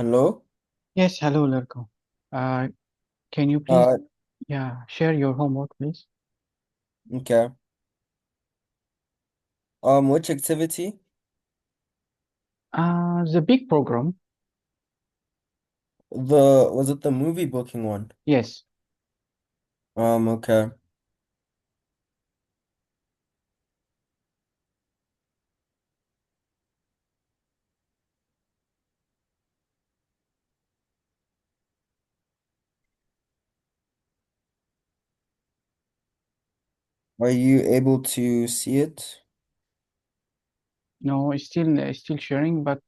Hello. Yes, hello, Lerko. Uh, can you please, Uh, share your homework, please? okay. Which activity? The big program. Was it the movie booking one? Yes. Okay. Are you able to see it? No, it's still sharing, but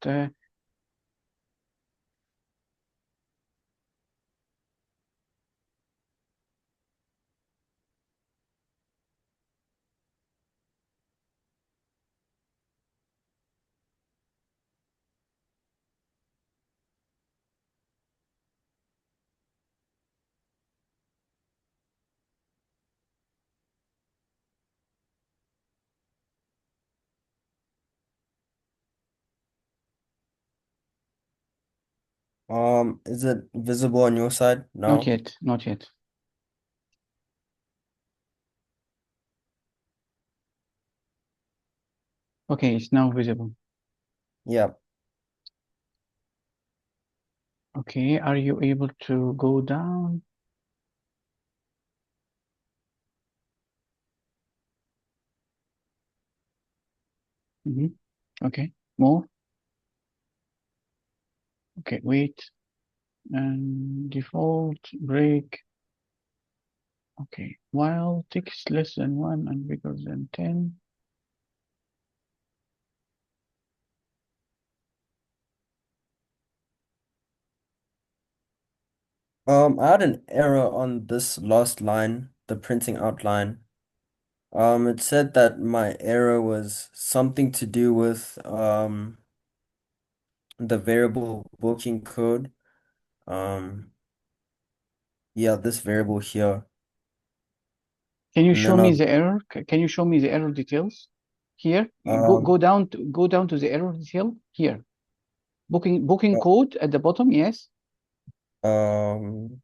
Is it visible on your side not now? yet, not yet. Okay, it's now visible. Yeah. Okay, are you able to go down? hmm Okay, more. Okay, wait. And default break. Okay, while text less than one and bigger than 10. I had an error on this last line, the printing outline. It said that my error was something to do with the variable booking code. Um, yeah, this variable here. Can you And show then me the error? Can you show me the error details? Here, you um go down to the error detail here. Booking uh, code at the bottom, yes, um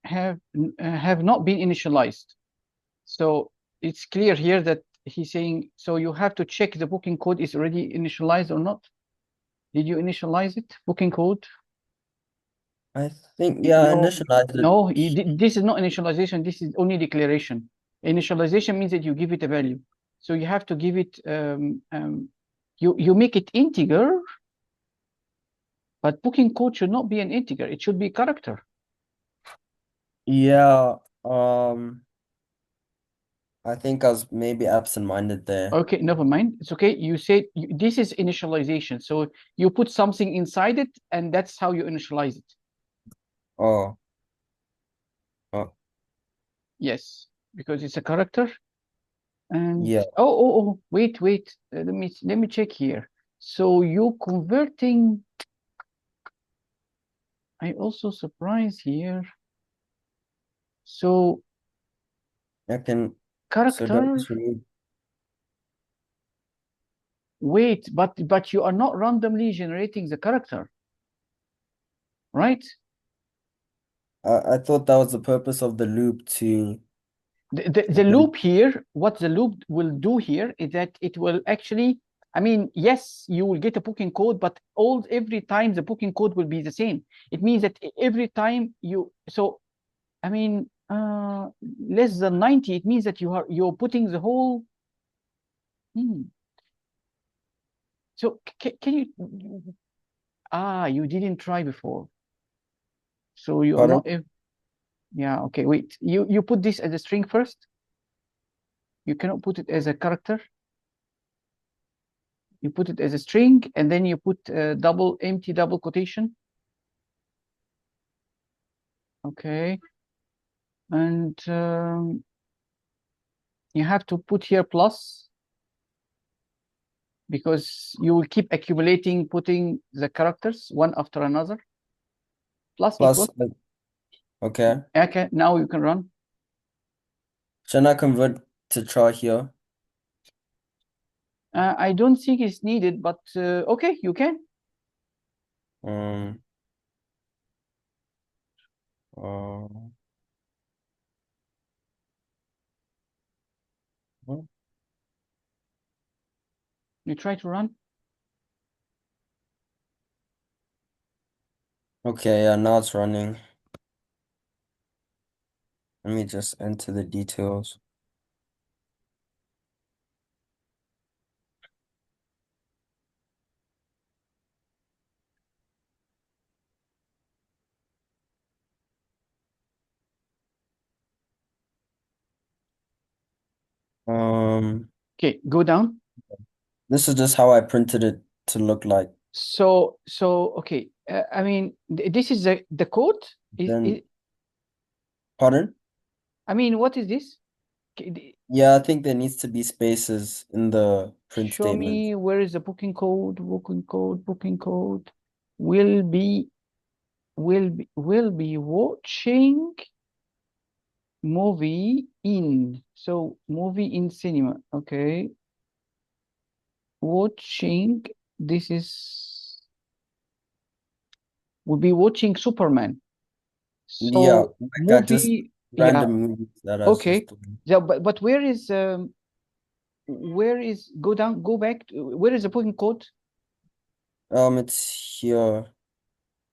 have not been initialized. So it's clear here that he's saying, so you have to check the booking code is already initialized or not. Did you initialize it? Booking code? I think, yeah, I No, initialized it. no, this is not initialization. This is only declaration. Initialization means that you give it a value. So you have to give it, you make it integer, but booking code should not be an integer. It should be character. Yeah, I think I was maybe absent-minded there. Okay, never mind. It's okay. You said this is initialization. So you put something inside it, and that's how you initialize it. Oh, oh, Yes, because it's a character. And yeah. wait. Let me check here. So you converting. I also surprise here. So I can, so do I character. just remove, Wait, but you are not randomly generating the character, right? I thought that was the purpose of the loop to, The loop here, what the loop will do here is that it will actually, I mean, yes, you will get a booking code, but every time the booking code will be the same. It means that every time so I mean, less than 90, it means that you're putting the whole. Hmm. So can you? You didn't try before, so you are pardon? not. Yeah, okay, wait. You put this as a string first. You cannot put it as a character. You put it as a string, and then you put empty double quotation. Okay, and you have to put here plus because you will keep accumulating, putting the characters one after another. Plus Plus, equal. okay. Okay, now you can run. Should I convert to char here? I don't think it's needed, but okay, you can. Um, uh, You try to run. okay, yeah, now it's running. Let me just enter the details. Um, Okay, go down. this is just how I printed it to look like. So okay. I mean, this is the code. Is Then, pardon? I mean, what is this? Yeah, I think there needs to be spaces in the print Show statement. me where is the booking code? Booking code. Booking code. Will be will be watching movie in. So movie in cinema. Okay. Watching. This is will be watching Superman. Yeah, So like I just movie. Yeah. random movies that I was just Okay. doing. Yeah, but where is go down, go back where is the booking code? It's here,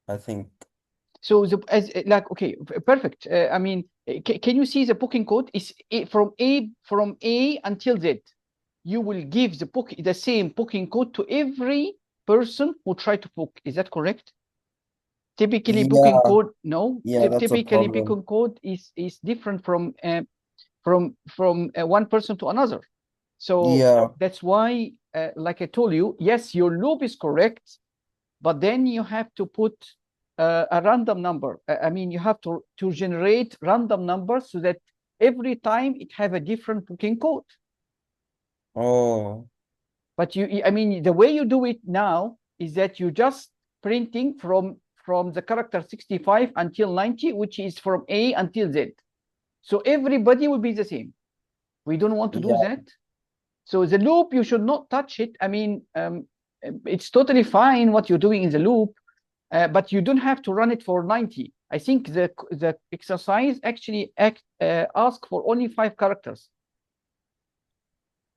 I think. So the as like okay, perfect. I mean, can you see the booking code is from A until Z? You will give the same booking code to every person who try to book. Is that correct? Typically, booking Yeah, code no. yeah, that's a Typically, problem. booking code is different from one person to another. So Yeah. that's why, like I told you, yes, your loop is correct, but then you have to put a random number. I mean, you have to generate random numbers so that every time it have a different booking code. Oh, But I mean, the way you do it now is that you just printing from the character 65 until 90, which is from A until Z. So everybody will be the same. We don't want to do yeah. that. So the loop, you should not touch it. I mean, it's totally fine what you're doing in the loop, but you don't have to run it for 90. I think the exercise actually ask for only 5 characters.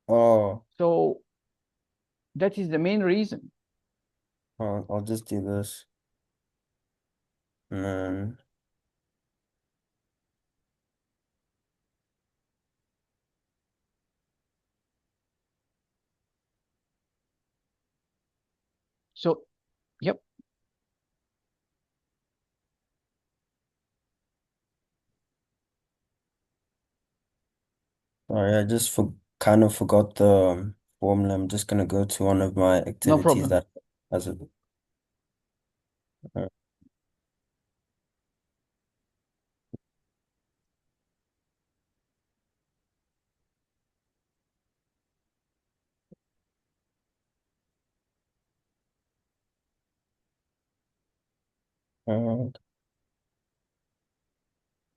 Oh, So that is the main reason. I'll just do this. And then, So, yep, sorry, I just kind of forgot the formula. I'm just gonna go to one of my no activities problem. that has it. Uh,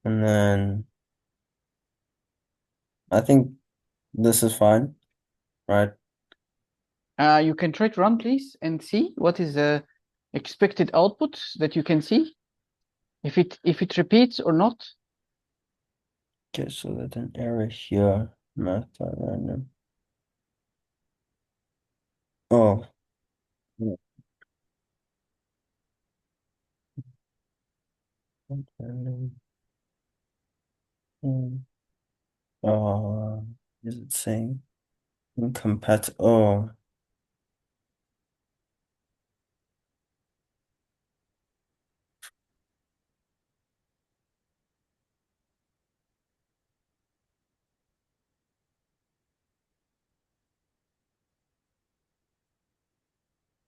and then I think this is fine, right? You can try to run, please, and see what is the expected output that you can see, if it repeats or not. Okay, so there's an error here. Math random. Oh, yeah. Random. Uh, is it saying incompatible? Oh,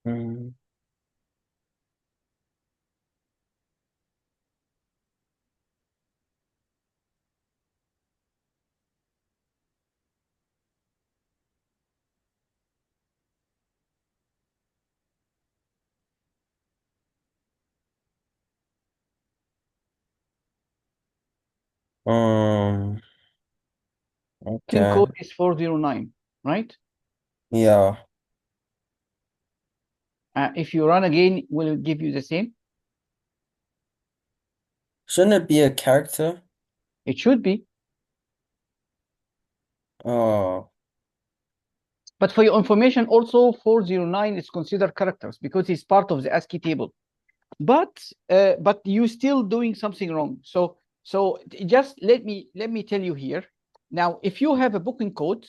mm, um, Booking okay. code is 409, right? Yeah. If you run again, will it give you the same? Shouldn't it be a character? It should be. Oh, But for your information, also 409 is considered characters because it's part of the ASCII table. But you still doing something wrong. So just let me tell you here. Now, if you have a booking code,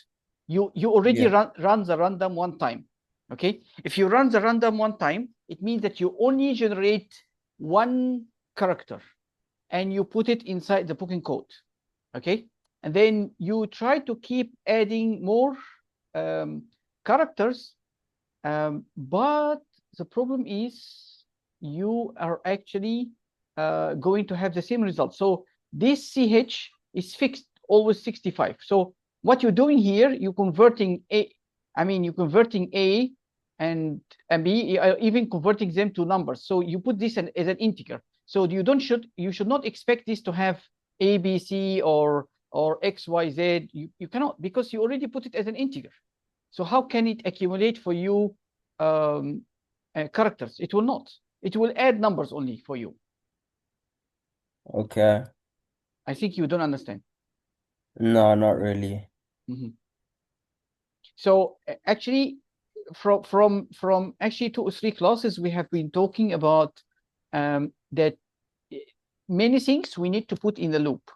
you already yeah. run the random one time. Okay. If you run the random one time, it means that you only generate one character and you put it inside the booking code. Okay. And then you try to keep adding more um, characters, but the problem is you are actually going to have the same result. So this CH is fixed, always 65. So what you're doing here, you're converting you're converting A and B, even converting them to numbers. So you put this as an integer. So you should not expect this to have A, B, C or X, Y, Z. You cannot, because you already put it as an integer. So how can it accumulate for you um, characters? It will not. It will add numbers only for you. Okay. I think you don't understand. No, not really. Mhm. So actually, from actually 2 or 3 classes, we have been talking about that many things we need to put in the loop.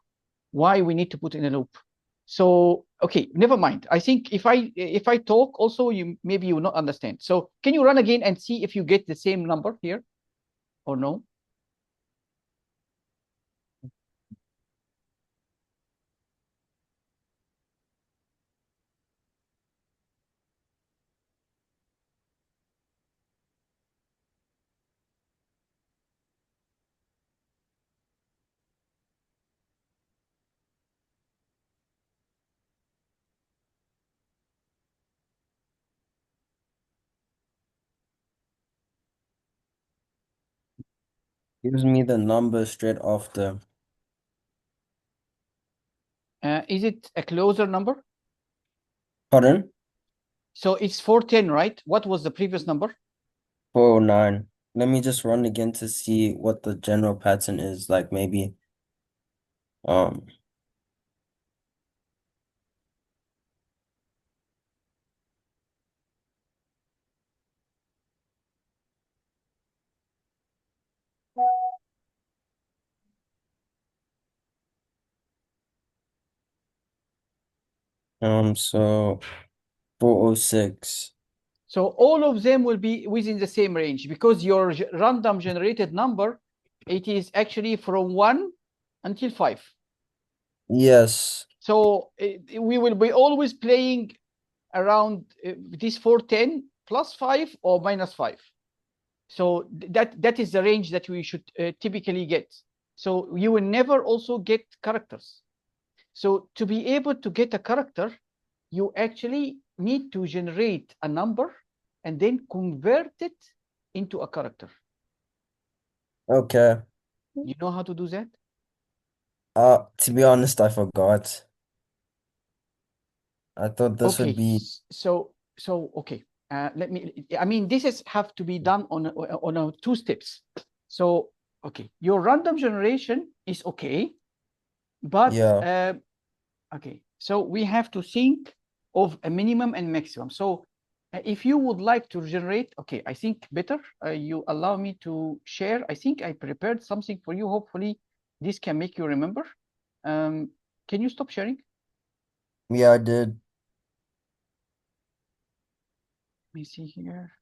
Why we need to put in a loop? So okay, never mind. I think if I talk also, you maybe you will not understand. So can you run again and see if you get the same number here or no? Gives me the number straight after. Is it a closer number? Pardon? So it's 410, right? What was the previous number? 409. Let me just run again to see what the general pattern is. Like maybe um so 406. So all of them will be within the same range because your random generated number, it is actually from 1 until 5. Yes. So we will be always playing around this 410 plus 5 or minus 5. So that is the range that we should typically get. So you will never also get characters. So to be able to get a character, you actually need to generate a number and then convert it into a character. Okay. You know how to do that? To be honest, I forgot. I thought this would Okay, be so okay. Let me. I mean, this is have to be done on 2 steps. So okay, your random generation is okay, but yeah. okay. So we have to think of a minimum and maximum. So if you would like to generate, okay, I think better you allow me to share. I think I prepared something for you. Hopefully, this can make you remember. Can you stop sharing? Yeah, I did. Let me see here.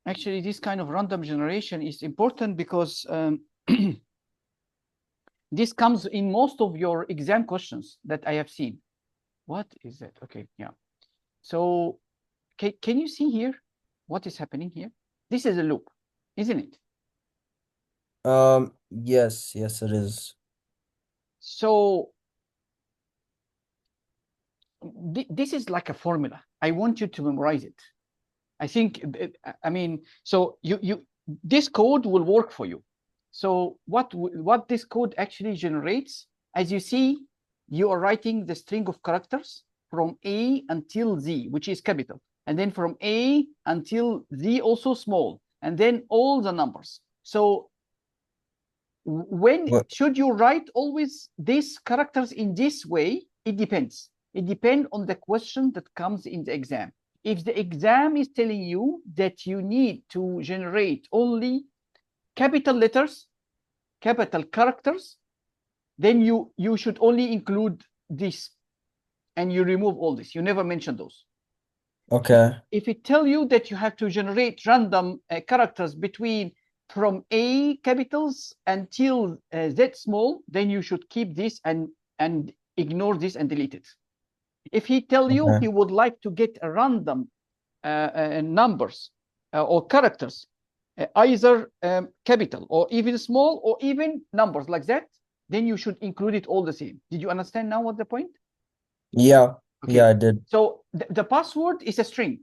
Actually, this kind of random generation is important because this comes in most of your exam questions that I have seen. What is that? Okay, yeah. So can you see here what is happening here? This is a loop, isn't it? Yes, yes, it is. So this is like a formula. I want you to memorize it. I think, I mean, so this code will work for you. So what this code actually generates, as you see, you are writing the string of characters from A until Z, which is capital, and then from A until Z also small, and then all the numbers. So when What? should you write always these characters in this way? It depends. It depends on the question that comes in the exam. If the exam is telling you that you need to generate only capital letters, capital characters, then you should only include this and you remove all this. You never mention those. Okay. If it tell you that you have to generate random characters between from A capitals until Z small, then you should keep this and ignore this and delete it. If he tell you Okay. he would like to get a random numbers or characters, either capital or even small or even numbers like that, then you should include it all the same. Did you understand now what the point? Yeah. Yeah, Okay. I did. So the password is a string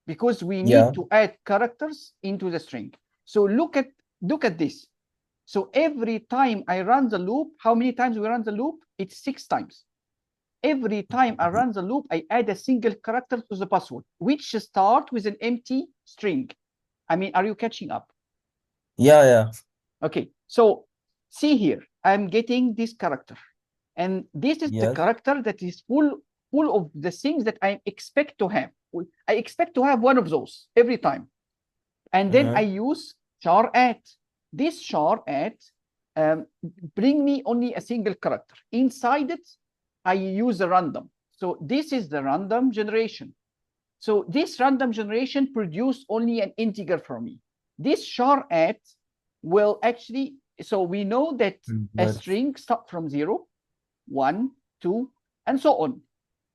because we need Yeah. to add characters into the string. So look at this. So every time I run the loop, how many times we run the loop? It's 6 times. Every time I run the loop, I add a single character to the password, which start with an empty string. I mean, are you catching up? Yeah, yeah. Okay, so see here, I'm getting this character. And this is the Yes. character that is full of the things that I expect to have. I expect to have one of those every time. And then I Mm-hmm. use char at. This char at bring me only a single character. Inside it, I use a random. So this is the random generation. So this random generation produce only an integer for me. This char at will actually, so we know that a But string start from 0, 1, 2, and so on.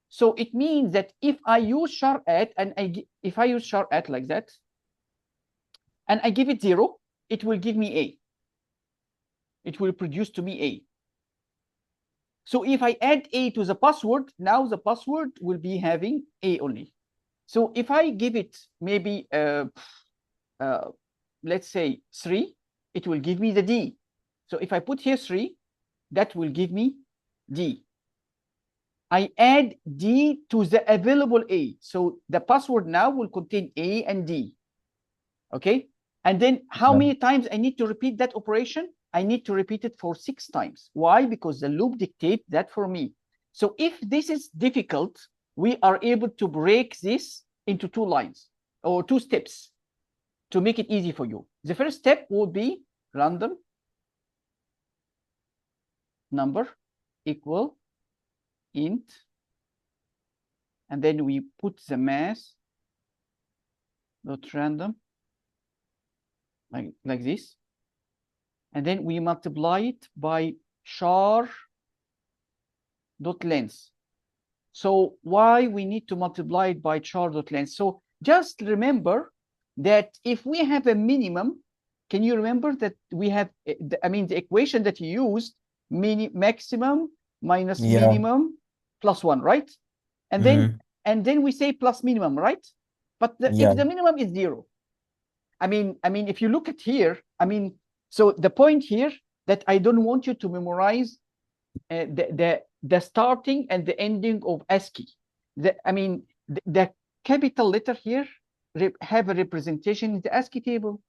So it means that if I use char at and if I use char at like that, and I give it 0, it will give me A. It will produce to me A. So if I add A to the password, now the password will be having A only. So if I give it maybe, uh, let's say 3, it will give me the D. So if I put here 3, that will give me D. I add D to the available A. So the password now will contain A and D. Okay. And then how yeah. many times I need to repeat that operation? I need to repeat it for 6 times. Why? Because the loop dictates that for me. So if this is difficult, we are able to break this into 2 lines or 2 steps to make it easy for you. The first step would be random number equal int, and then we put the mass dot random like this, and then we multiply it by char dot length. So why we need to multiply it by char dot length? So just remember that if we have a minimum, can you remember that we have, I mean, the equation that you used, maximum minus Yeah. minimum plus 1, right? And then Mm-hmm. we say plus minimum, right? But if Yeah. the minimum is 0, I mean, if you look at here, I mean, so the point here that I don't want you to memorize the starting and the ending of ASCII. I mean, the capital letter here have a representation in the ASCII table,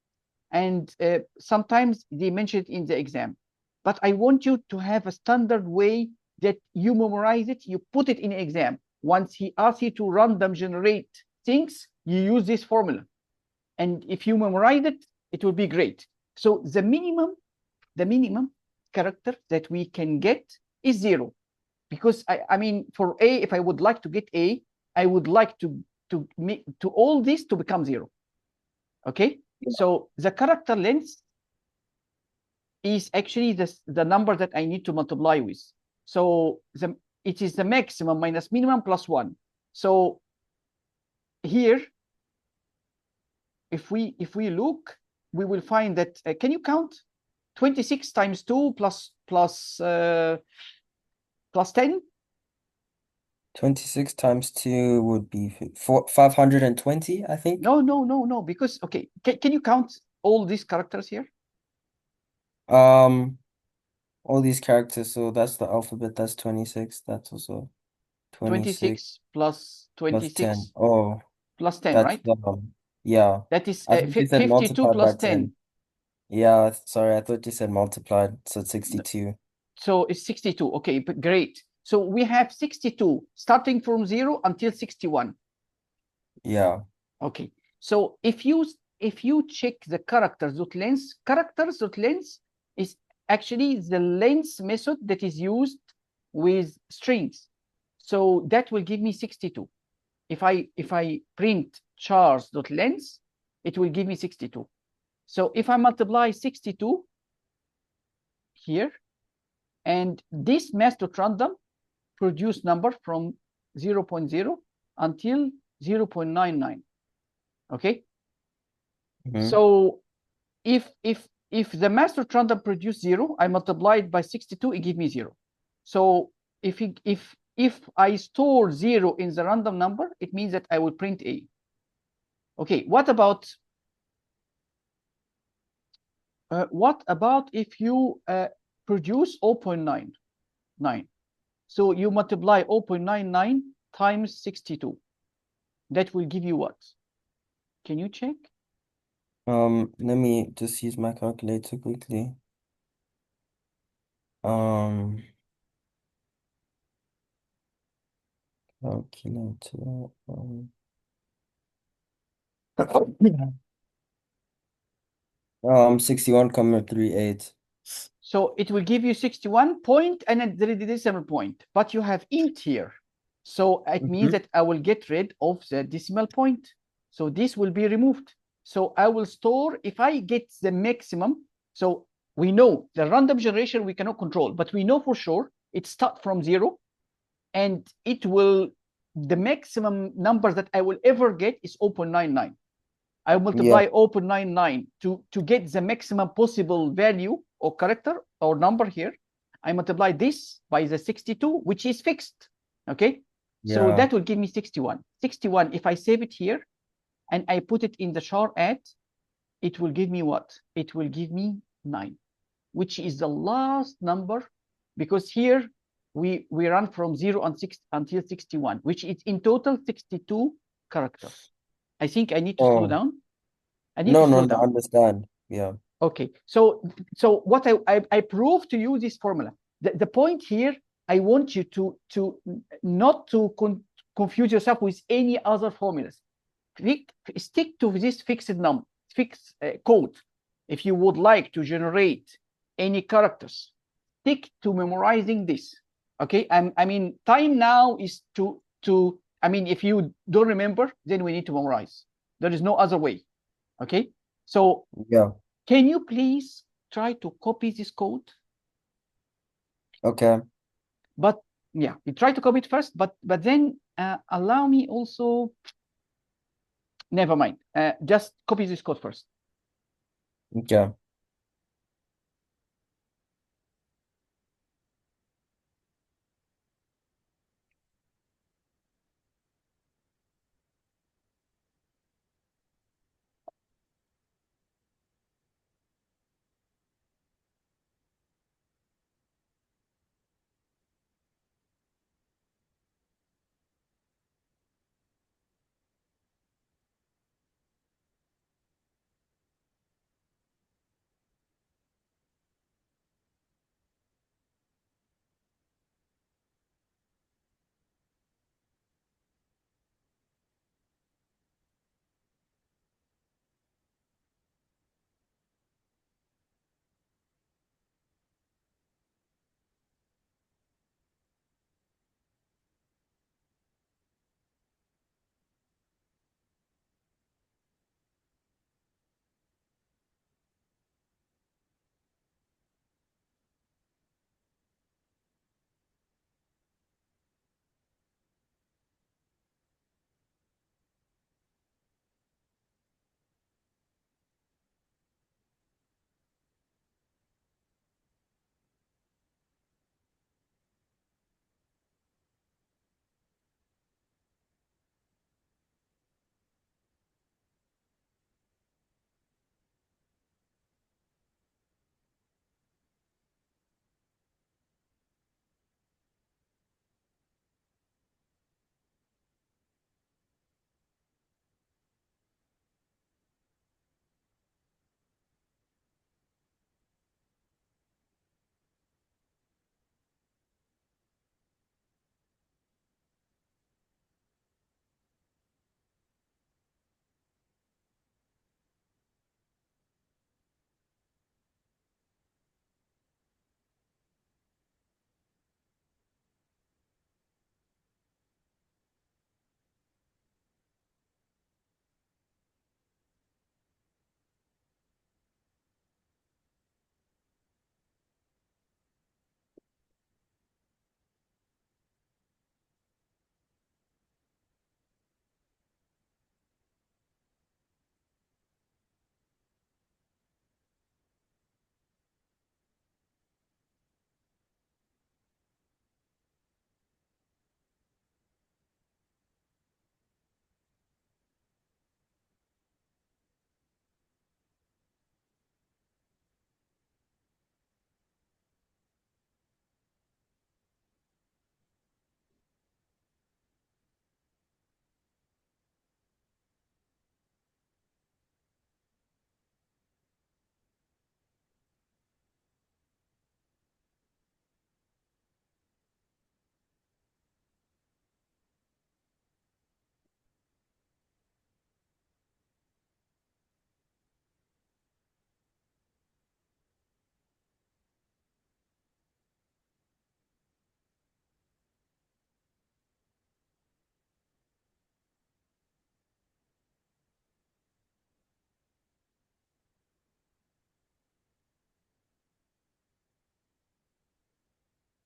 and sometimes they mention it in the exam. But I want you to have a standard way that you memorize it, you put it in exam. Once he asks you to random generate things, you use this formula. And if you memorize it, it will be great. So the minimum character that we can get is 0. Because I mean, for A, if I would like to get A, I would like to all this to become 0. Okay. So the character length is actually the number that I need to multiply with. So it is the maximum minus minimum plus 1. So here, if we look, we will find that, can you count 26 times 2 plus 10? 26 times 2 would be 520, I think. No, because, okay, can you count all these characters here? Um, all these characters, so that's the alphabet, that's 26. That's also 26 26 plus plus 10. 26 Oh, plus 10, that's right? yeah. That is I thought you said 52 multiplied by plus 10. 10. Yeah, sorry, I thought you said multiplied, so 62. So it's 62. Okay, but great. So we have 62 starting from 0 until 61. Yeah. Okay. So if you check the characters.length is actually the length method that is used with strings. So that will give me 62. If I print chars.length, it will give me 62. So if I multiply 62 here, and this math.random produce number from 0.0 until 0.99. Okay. Hmm. So if the math.random produce 0, I multiply it by 62, it gives me 0. So if I store 0 in the random number, it means that I will print A. Okay, what about if you produce 0.99? So you multiply 0.99 times 62. That will give you what? Can you check? Let me just use my calculator quickly. Um, calculator. 61,38. So it will give you 61 point and then there is the decimal point, but you have int here. So it means Mm-hmm. that I will get rid of the decimal point. So this will be removed. So I will store, if I get the maximum, so we know the random generation we cannot control, but we know for sure it starts from 0 and it will, the maximum number that I will ever get is 0.99. I Yeah, multiply 0.99 to get the maximum possible value or character or number here. I multiply this by the 62, which is fixed. Okay. So yeah. that will give me 61. 61, if I save it here and I put it in the char add, it will give me what? It will give me 9, which is the last number, because here we run from 0 until 61, which is in total 62 characters. I think I need to slow Oh, down. I need to no, no, slow no, down. understand. Yeah. Okay, so what I prove to you this formula. The point here, I want you to not to confuse yourself with any other formulas. Stick to this fixed code. If you would like to generate any characters, stick to memorizing this. Okay, I mean, time now is to. I mean, if you don't remember, then we need to memorize. There is no other way. Okay, so Yeah. can you please try to copy this code? Okay. But yeah, you try to copy it first, but then allow me also. Never mind. Just copy this code first. Okay.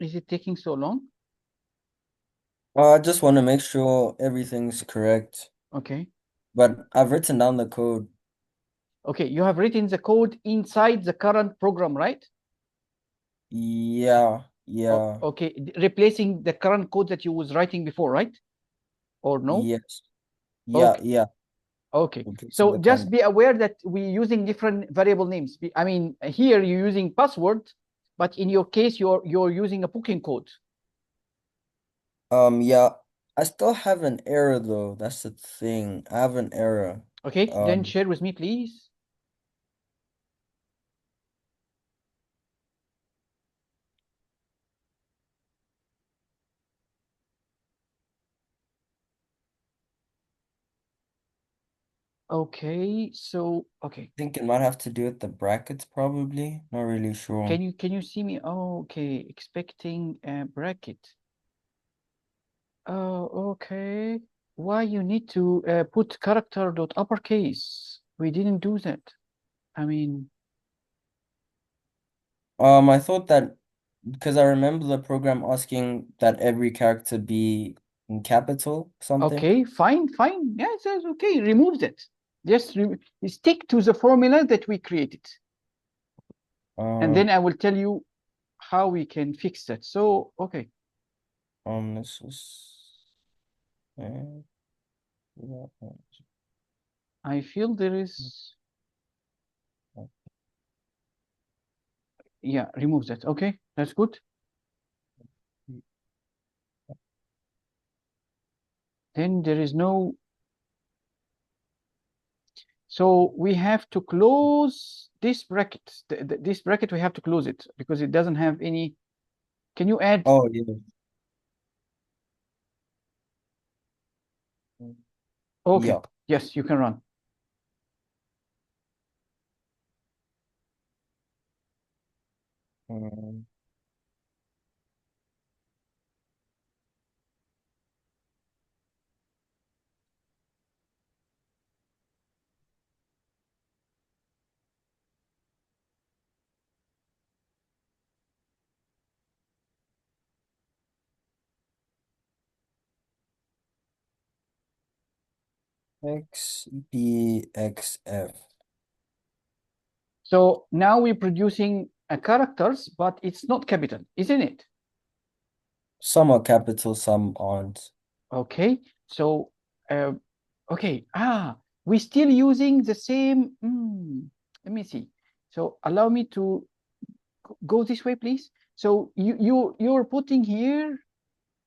Is it taking so long? I just want to make sure everything's correct. Okay. But I've written down the code. Okay, you have written the code inside the current program, right? Yeah, Oh, yeah, okay, replacing the current code that you was writing before, right? Or no? yes, yeah, Okay, yeah. okay. Replacing So the just comment. be aware that we're using different variable names. I mean, here you're using password, but in your case, you're using a booking code. Yeah, I still have an error though. That's the thing. I have an error. Okay, then Um, share with me, please. Okay, so okay, think it might have to do with the brackets, probably. Not really sure. can you see me? Oh, okay, expecting a bracket. Oh, okay. Why you need to put character dot uppercase? We didn't do that. I mean, I thought that because I remember the program asking that every character be in capital something. okay, fine, fine. Yes, yes, okay. Remove that. Just stick to the formula that we created, and Uh, then I will tell you how we can fix that. So, okay, this was. Yeah, I feel there is. Yeah, remove that. Okay, that's good. Then there is no. So we have to close this bracket. This bracket we have to close it because it doesn't have any. Can you add? oh yeah. Okay, Yeah. yes, you can run. Um, XBXF. So now we're producing a characters, but it's not capital, isn't it? Some are capital, some aren't. Okay, so uh, okay, we're still using the same. Let me see. So allow me to go this way, please. So you're putting here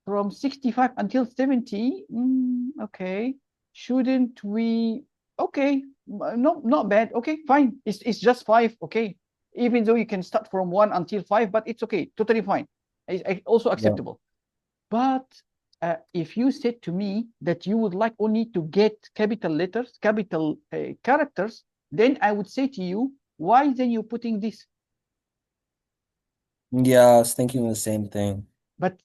from 65 until 70. Okay, shouldn't we? Okay, not bad. Okay, fine. It's just five. Okay, even though you can start from one until five, but it's okay, totally fine. It's also Yeah. acceptable. But if you said to me that you would like only to get capital letters, capital characters, then I would say to you, why then you putting this? Yeah, I was thinking the same thing. But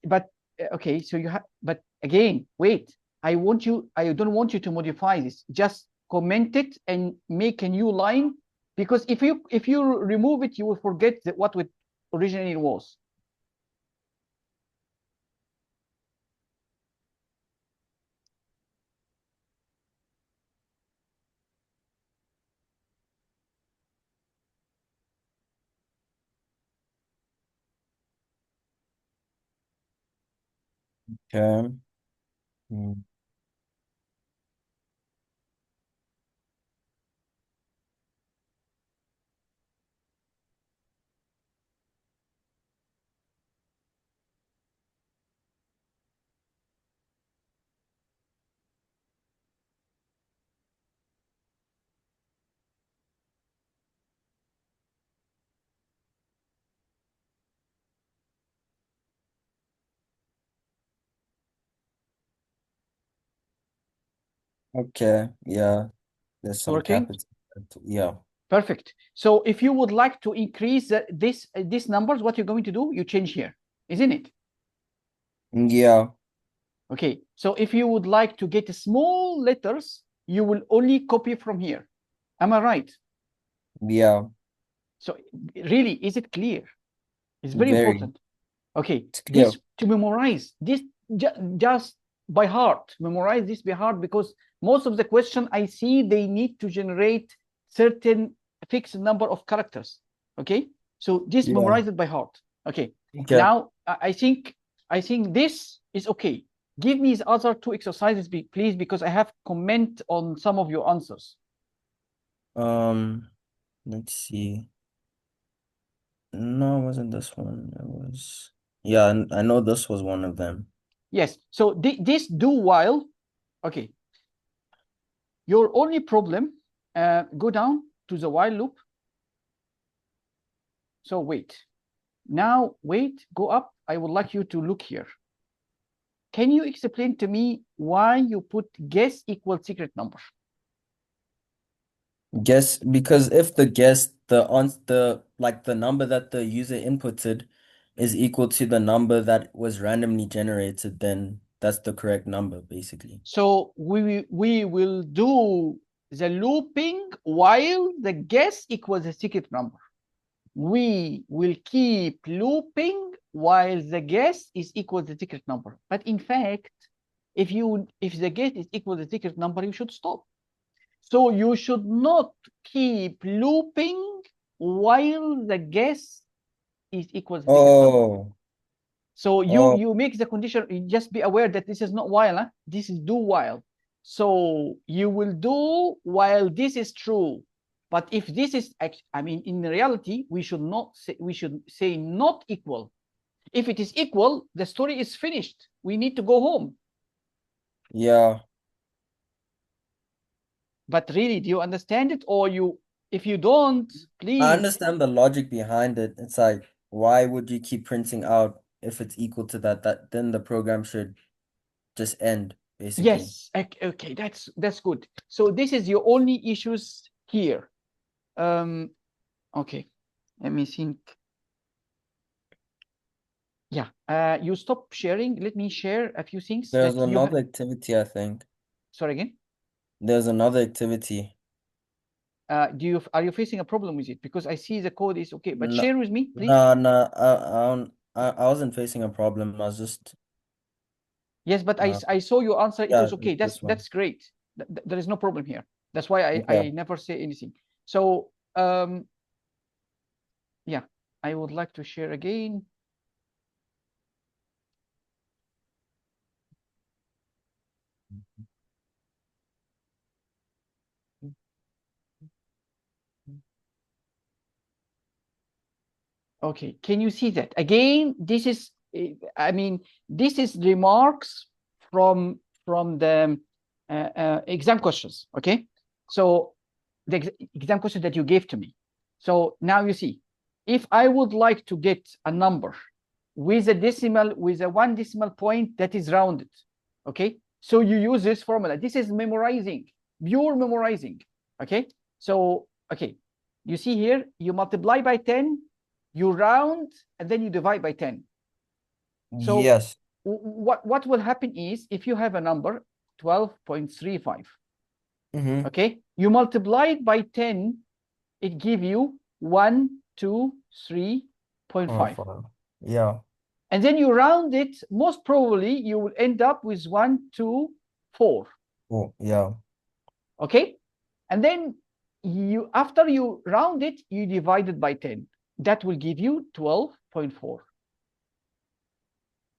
okay, so you have. But again, wait. I don't want you to modify this. Just comment it and make a new line because if you remove it, you will forget that what it originally was. Okay. Mm, okay. Yeah, there's It's some working. capital. Yeah. Perfect. So if you would like to increase this numbers, what you're going to do, you change here, isn't it? Yeah. Okay. So if you would like to get small letters, you will only copy from here. Am I right? Yeah. So really, is it clear? It's very Very. important. Okay, Yeah. this to memorize this just by heart. Memorize this by heart because most of the question I see they need to generate certain fixed number of characters. Okay, so this Yeah. memorize it by heart. Okay, Okay. now I think this is okay. Give me the other two exercises, please, because I have comment on some of your answers. Um, let's see. No, it wasn't this one. It was, yeah, I know this was one of them. Yes. So this do while. Okay. Your only problem. Go down to the while loop. So wait. Now wait. Go up. I would like you to look here. Can you explain to me why you put guess equals secret number? Guess, because if the guess, the like the number that the user inputted is equal to the number that was randomly generated, then that's the correct number, basically. So we will do the looping while the guess equals the secret number. We will keep looping while the guess is equal to the secret number. But in fact, if the guess is equal to the secret number, you should stop. So you should not keep looping while the guess is equal to the secret number. Oh, So oh, you make the condition. You just be aware that this is not while. Huh? This is do while. So you will do while this is true. But if this is, I mean, in reality, we should say not equal. If it is equal, the story is finished. We need to go home. yeah. But really, do you understand it, or you? If you don't, I please. understand the logic behind it. It's like, why would you keep printing out if it's equal to that? That then the program should just end, basically. Yes. Okay. That's good. So this is your only issues here. Okay. Let me think. Yeah. You stop sharing. Let me share a few things There's that you have. another activity, I think. Sorry again. There's another activity. Are you facing a problem with it? Because I see the code is okay, but No, share with me, please. no, no. I wasn't facing a problem. I was just, Yes, but uh, I saw your answer. It yeah, was okay. this one. That's great. There is no problem here. That's why I Okay. never say anything. So yeah, I would like to share again. Okay, can you see that? Again, this is, I mean, this is remarks from the exam questions, okay? So the exam question that you gave to me. So now you see, if I would like to get a number with a decimal, with a 1 decimal point that is rounded, okay? So you use this formula. This is memorizing, pure memorizing, okay? So, okay, you see here, you multiply by 10, you round, and then you divide by 10. So Yes. what will happen is if you have a number 12.35, Mm-hmm. okay, you multiply it by 10, it give you 123.5, Yeah. and then you round it. Most probably you will end up with 124. Oh, yeah. Okay, and then you, after you round it, you divide it by 10. That will give you 12.4.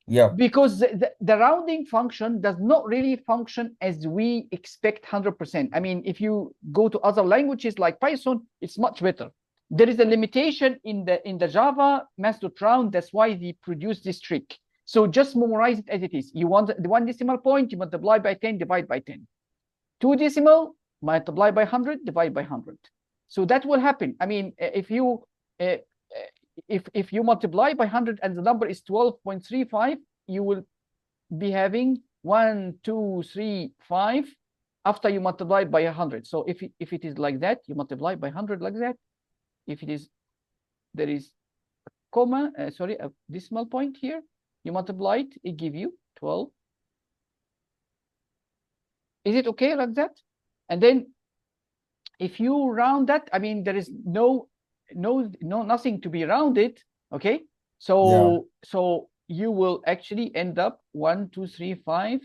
Yeah. Because the rounding function does not really function as we expect 100%. I mean, if you go to other languages like Python, it's much better. There is a limitation in the Java math.round. That's why they produce this trick. So just memorize it as it is. You want the 1 decimal point, you multiply by 10, divide by 10. 2 decimal, multiply by 100, divide by 100. So that will happen. I mean, if you multiply by 100 and the number is 12.35, you will be having 1, 2, 3, 5 after you multiply by 100. So if it is like that, you multiply by 100 like that. If it is, there is a comma, sorry, a decimal point here, you multiply it, it give you 12. Is it okay like that? And then if you round that, I mean, there is nothing to be rounded, okay? Yeah. So you will actually end up 1, 2, 3, 5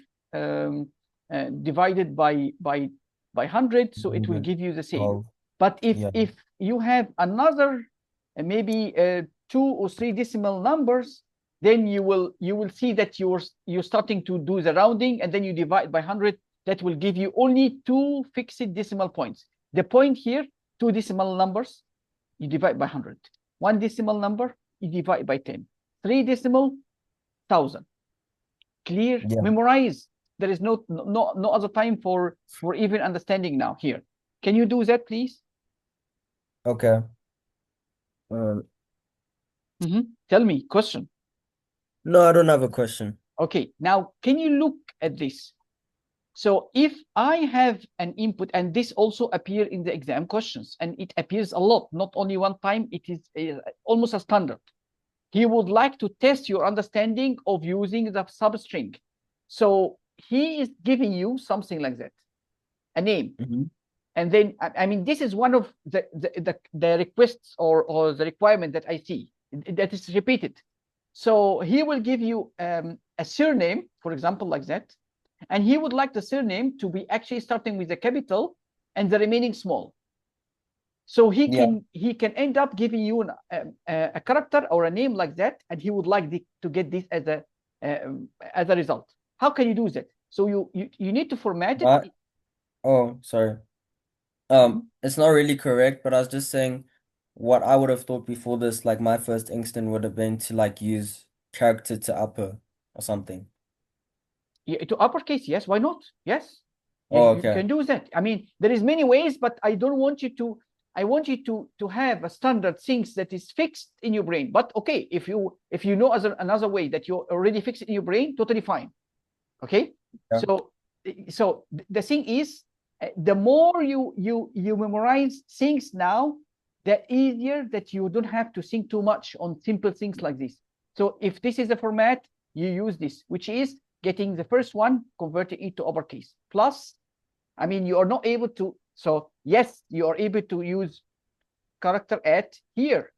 divided by 100, so it will give you the same. 112. But Yeah. if you have another maybe 2 or 3 decimal numbers, then you will see that you're starting to do the rounding, and then you divide by 100. That will give you only 2 fixed decimal points. The point here, 2 decimal numbers, you divide by 100. 1 decimal number, you divide by 10. 3 decimal, 1,000. Clear? Yeah. Memorize. There is no other time for even understanding now here. Can you do that, please? Okay. Um, Tell me, question. no, I don't have a question. Okay, now can you look at this? So if I have an input, and this also appear in the exam questions, and it appears a lot, not only one time, it is almost a standard. He would like to test your understanding of using the substring. So he is giving you something like that, a name. Hmm. And then, I mean, this is one of the requests or the requirement that I see that is repeated. So he will give you a surname, for example, like that. And he would like the surname to be actually starting with a capital and the remaining small. So Yeah. he can end up giving you a character or a name like that, and he would like to get this as a result. How can you do that? So you need to format it. But, oh, sorry. Mhm. It's not really correct, but I was just saying what I would have thought before this, like my first instinct would have been to like use character to upper or something. Yeah, to uppercase, yes, why not? Yes, Oh, you okay. can do that. I mean, there is many ways, but I don't want you to. I want you to have a standard things that is fixed in your brain. But okay, if you know another way that you already fixed in your brain, totally fine. Okay, Yeah. so the thing is, the more you memorize things now, the easier that you don't have to think too much on simple things like this. So if this is the format, you use this, which is getting the first one, converting it to uppercase. Plus, I mean, you are not able to. So yes, you are able to use character at here,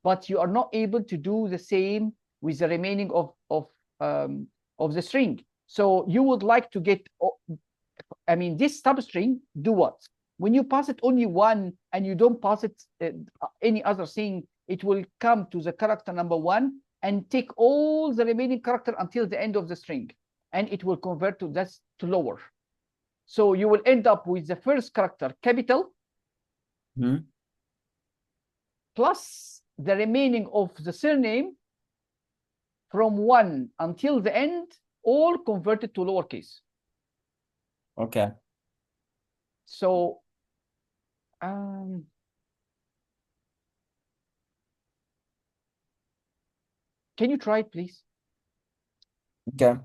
but you are not able to do the same with the remaining of the string. So you would like to get, I mean, this substring do what? When you pass it only one and you don't pass it any other thing, it will come to the character number one and take all the remaining character until the end of the string, and it will convert to that to lower. So you will end up with the first character capital Hmm. plus the remaining of the surname from 1 until the end, all converted to lowercase. Okay. So um, can you try it, please? Okay.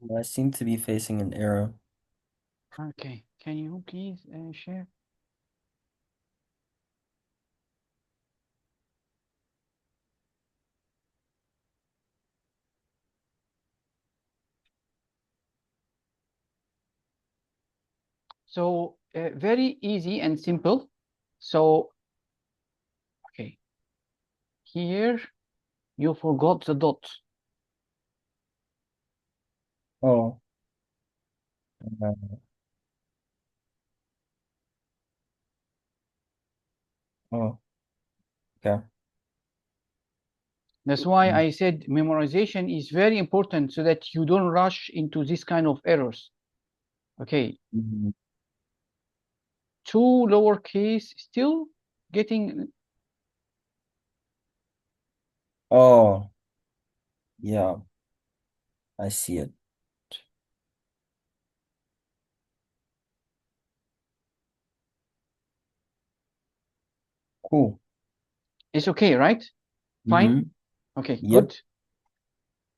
I seem to be facing an error. Okay, can you please share? So very easy and simple. So, okay, here you forgot the dot. Oh, uh, oh, okay. That's why I said memorization is very important so that you don't rush into this kind of errors. Okay, Mhm. two lowercase still getting. Oh, yeah, I see it. Cool. It's okay, right? Fine. Mm-hmm. Okay, Yep.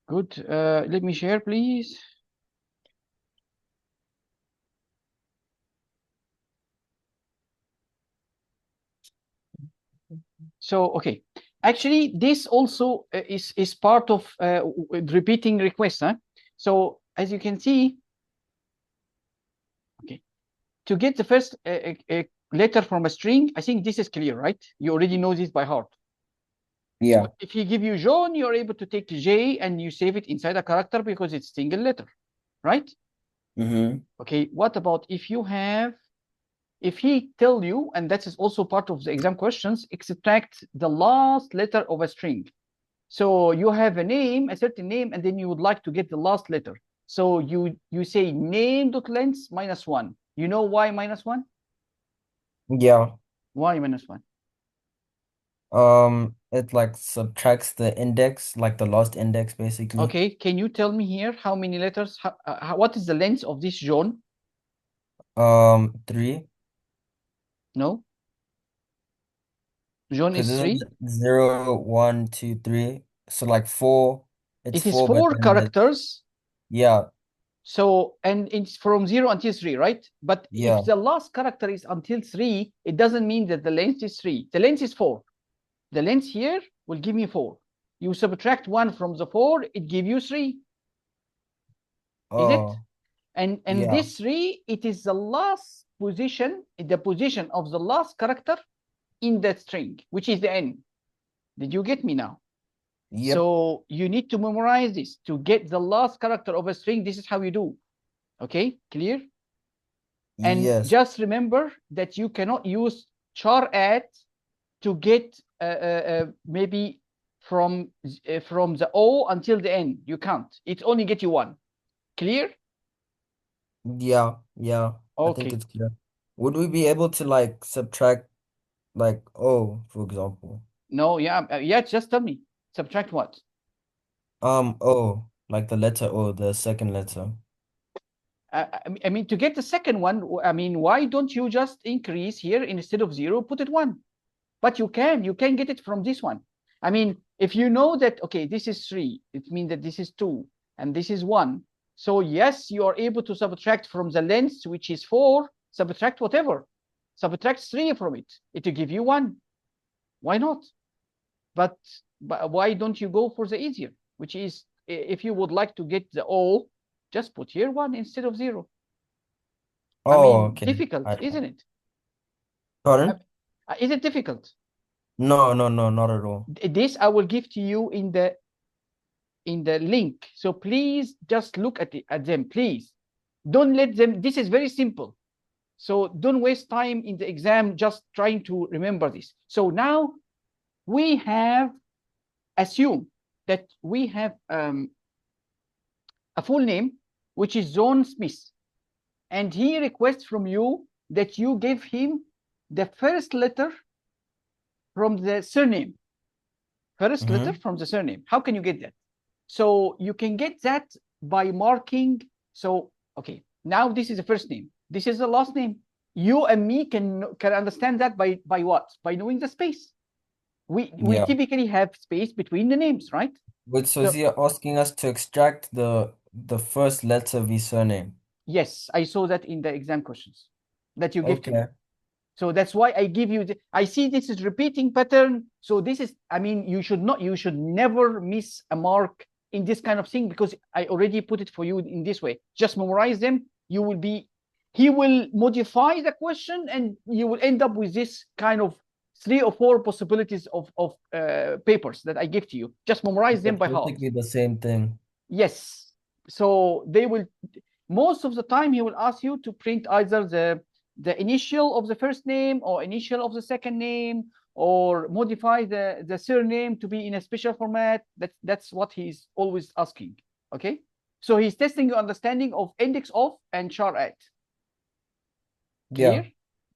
good, good. Let me share, please. So, okay, actually, this also is part of repeating requests. Huh? So, as you can see, okay, to get the first letter from a string, I think this is clear, right? You already know this by heart. So, Yeah. if he give you John, you're able to take J and you save it inside a character because it's single letter, right? Mm-hmm. Okay, what about if you have if he tell you, and that is also part of the exam questions, extract the last letter of a string. So you have a name, a certain name, and then you would like to get the last letter. So you say name dot length minus one. You know why minus one? Yeah. Why minus one? It like subtracts the index, like the last index, basically. Okay, can you tell me here how many letters? What is the length of this zone? 3, No, zone because is this three. is 0, 1, 2, 3. So like 4, it's It is 4, but four then it's, characters. yeah, So, and it's from 0 until 3, right? But if yeah. the last character is until 3, it doesn't mean that the length is 3. The length is 4. The length here will give me 4. You subtract 1 from the 4, it gives you 3. Is it? Oh, And yeah. this 3, it is the last position, the position of the last character in that string, which is the n. Did you get me now? Yep. So you need to memorize this to get the last character of a string. This is how you do. Okay, clear? And Yes. just remember that you cannot use char at to get maybe from the O until the N. You can't. It only get you one. Clear? Yeah. Yeah. I think Okay. it's clear. Would we be able to like subtract like O, for example? No, yeah, yeah. Just tell me. Subtract what? O, like the letter O, the second letter. I mean, to get the second one, I mean, why don't you just increase here instead of 0, put it 1? But you can get it from this one. I mean, if you know that, okay, this is 3, it means that this is 2, and this is 1. So yes, you are able to subtract from the length, which is 4, subtract whatever. Subtract 3 from it. It will give you 1. Why not? But, but why don't you go for the easier, which is if you would like to get the O, just put here 1 instead of 0. I Oh, mean, okay. difficult, I isn't it? Pardon? Is it difficult? No, no, no, not at all. This I will give to you in the link. So please just look at them, please. Don't let them, this is very simple. So don't waste time in the exam just trying to remember this. So now we have assumed that we have a full name, which is John Smith. And he requests from you that you give him the first letter from the surname. First letter Mm-hmm. from the surname. How can you get that? So you can get that by marking. So, okay, now this is the first name. This is the last name. You and me can understand that by what? By knowing the space. We Yeah. typically have space between the names, right? Wait, so is So he asking us to extract the first letter of his surname? yes, I saw that in the exam questions that you give to me. Okay. So that's why I give you I see this is repeating pattern. So this is, I mean, you should never miss a mark in this kind of thing, because I already put it for you in this way. Just memorize them. You will be, he will modify the question and you will end up with this kind of 3 or 4 possibilities of papers that I give to you. Just memorize They're them by heart. basically the same thing. Yes. So they will, most of the time he will ask you to print either the initial of the first name or initial of the second name, or modify the surname to be in a special format. That's what he's always asking. Okay. So he's testing your understanding of index of and char at. Yeah. Clear?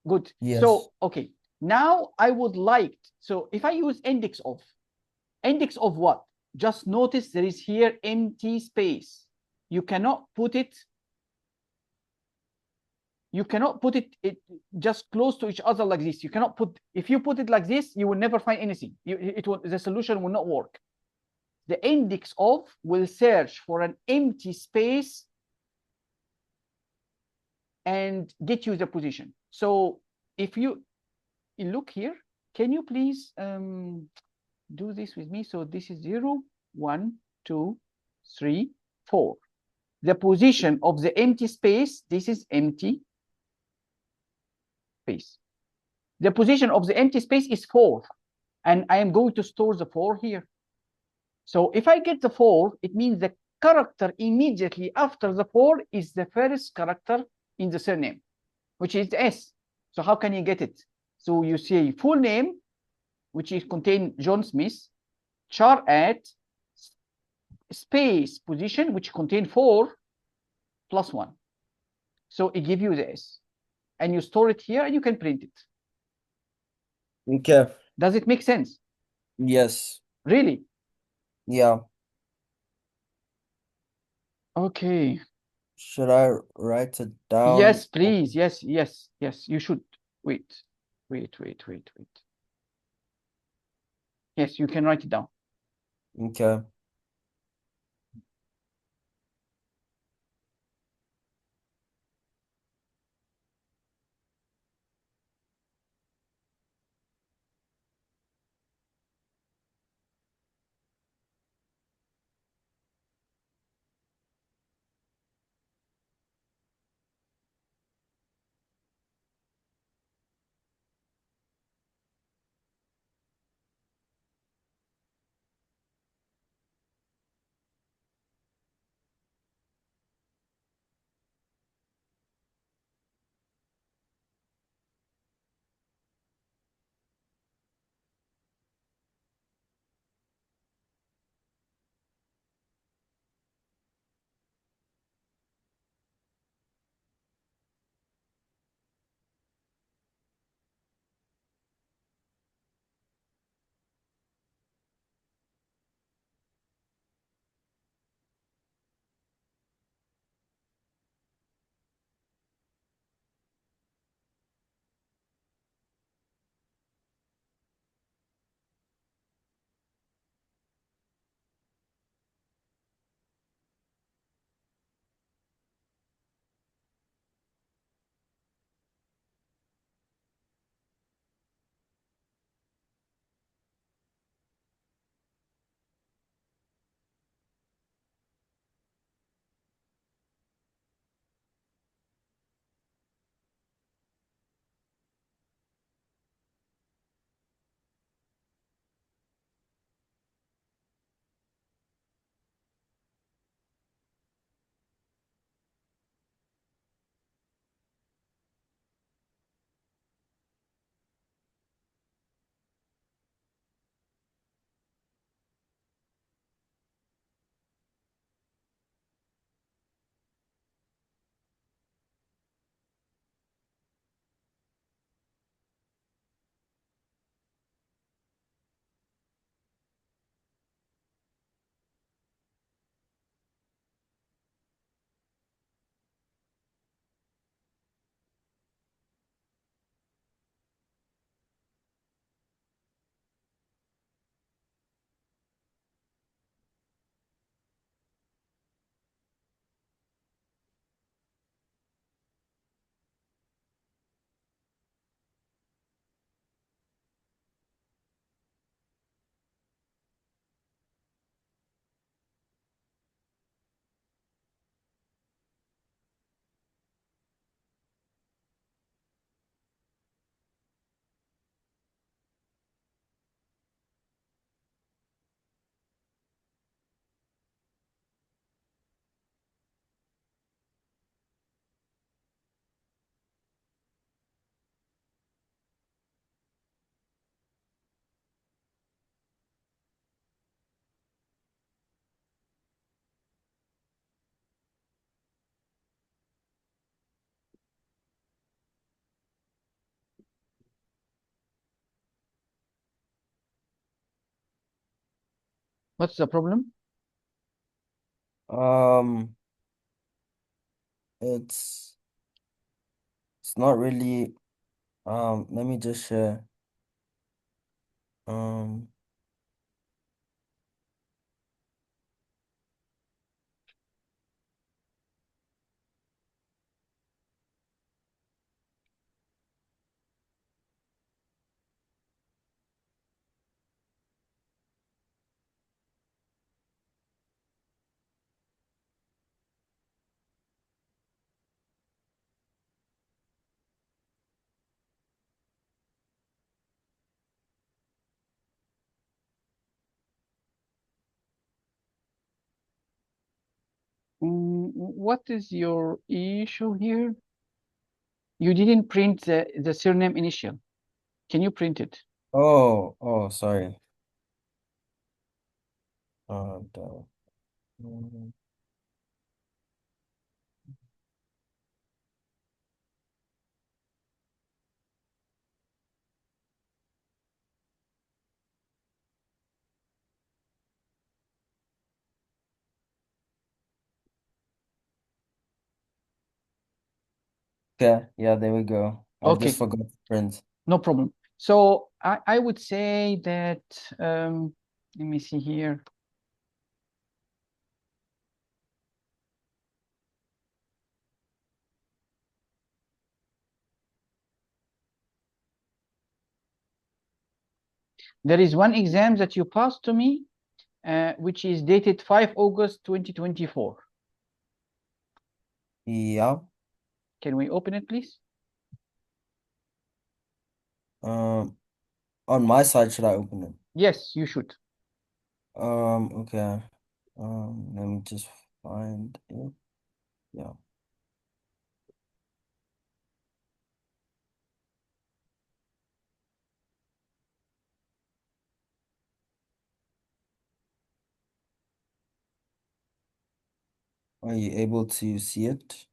Good. Yes. So, okay. Now I would like, so if I use index of what? Just notice there is here empty space. You cannot put it, it just close to each other like this. You cannot put, if you put it like this, you will never find anything. The solution will not work. The index of will search for an empty space and get you the position. So if you look here, can you please do this with me? So this is 0, 1, 2, 3, 4. The position of the empty space, this is empty space. The position of the empty space is 4, and I am going to store the 4 here. So if I get the 4, it means the character immediately after the 4 is the first character in the surname, which is S. So how can you get it? So you say full name, which is contain John Smith, char at space position, which contain 4 plus 1. So it gives you the S. And you store it here and you can print it. Okay. Does it make sense? Yes. Really? Yeah. Okay. Should I write it down? Yes, please. Yes, yes, yes. You should. Wait, wait. Yes, you can write it down. Okay. What's the problem? Um, it's it's not really. Let me just share. Um, What is your issue here? You didn't print the surname initial. Can you print it? sorry. The, okay, yeah, there we go. I just Okay, forgot to print. no problem. So I would say that, let me see here. There is one exam that you passed to me, which is dated 5 August 2024. Yeah. Can we open it, please? Um, on my side, should I open it? Yes, you should. Okay. Let me just find it. Yeah. Are you able to see it?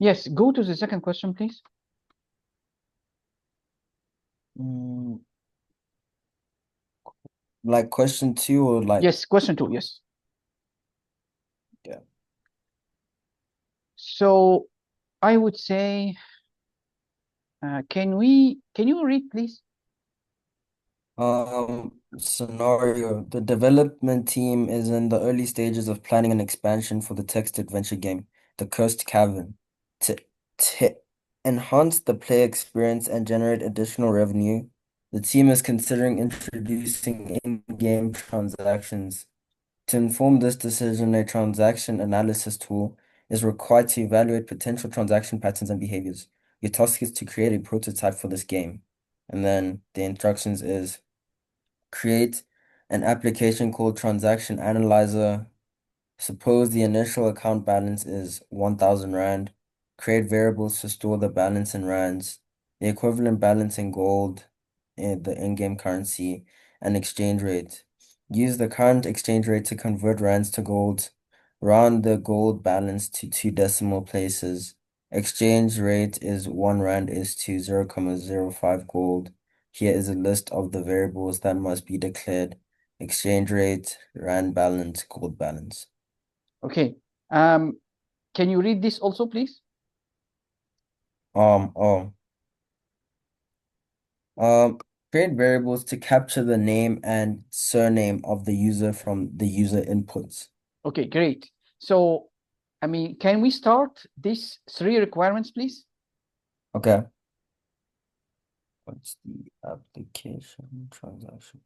Yes, go to the second question, please. Mm, like question two or like, Yes, question two, yes. yeah. So I would say, can you read, please? Scenario. The development team is in the early stages of planning an expansion for the text adventure game, The Cursed Cavern. To, to enhance the player experience and generate additional revenue, the team is considering introducing in-game transactions. To inform this decision, a transaction analysis tool is required to evaluate potential transaction patterns and behaviors. Your task is to create a prototype for this game. And then the instructions is create an application called Transaction Analyzer. Suppose the initial account balance is 1,000 Rand. Create variables to store the balance in rands, the equivalent balance in gold, the in-game currency, and exchange rate. Use the current exchange rate to convert rands to gold. Round the gold balance to two decimal places. Exchange rate is 1 Rand is to 0.05 gold. Here is a list of the variables that must be declared. Exchange rate, Rand balance, gold balance. Okay. Um, can you read this also, please? Um, oh, um, Create variables to capture the name and surname of the user from the user inputs. Okay, great. So, I mean, can we start these three requirements, please? Okay. What's the application transaction?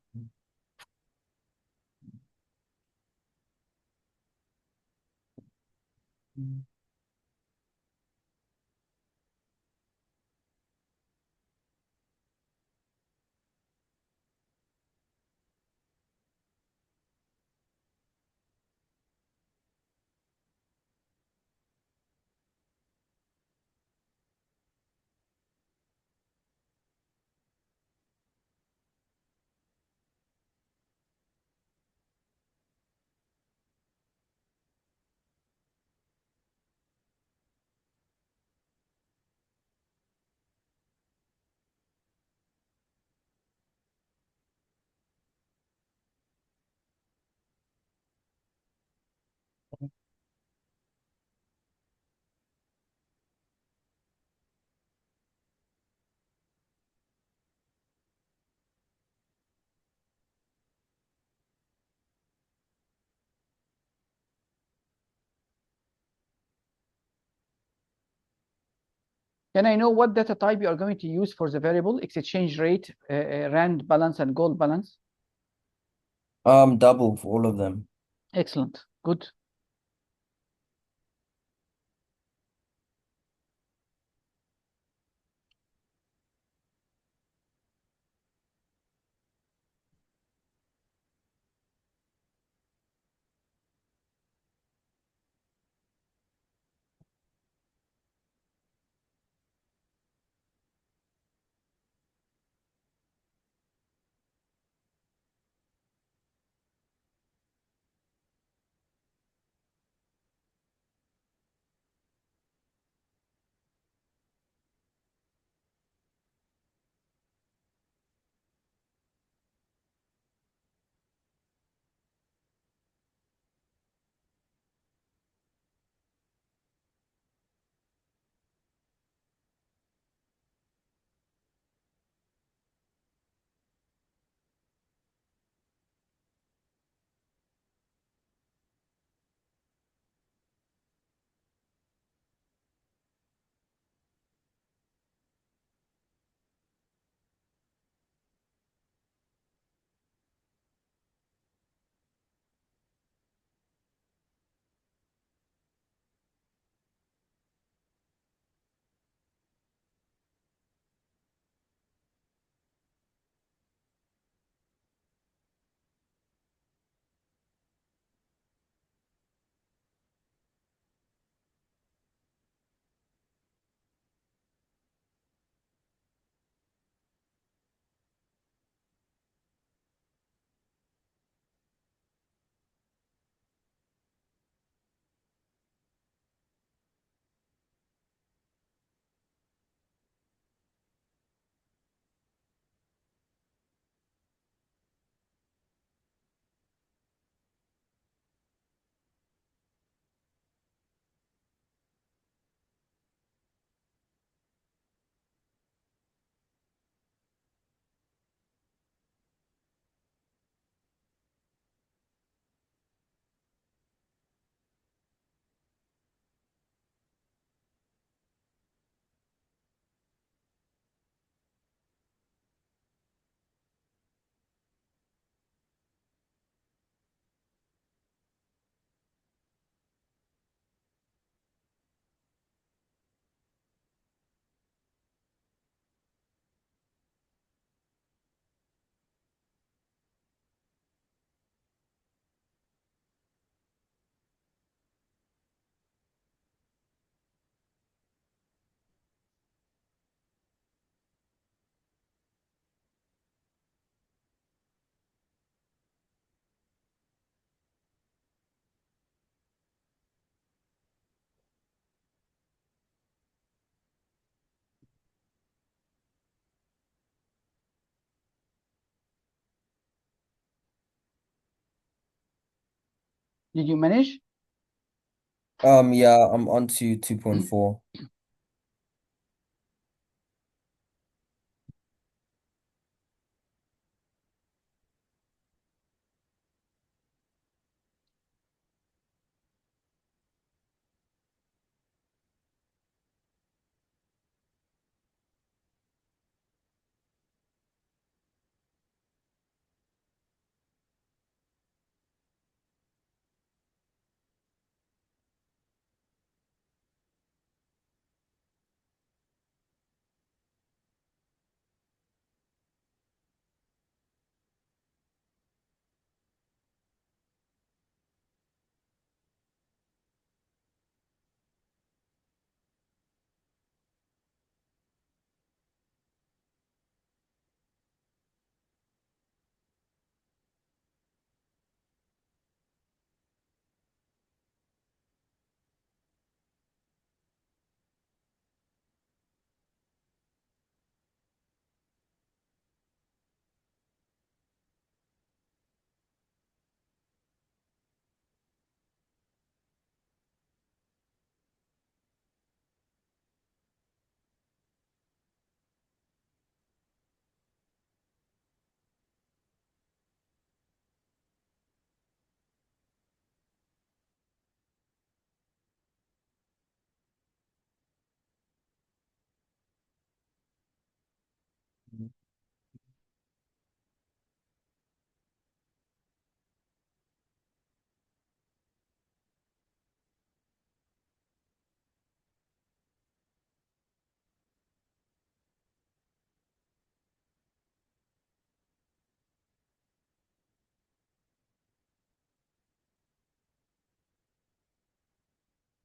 Can I know what data type you are going to use for the variable exchange rate, rand balance, and gold balance? Double for all of them. Excellent. Good. Did you manage? Yeah, I'm on to 2.4.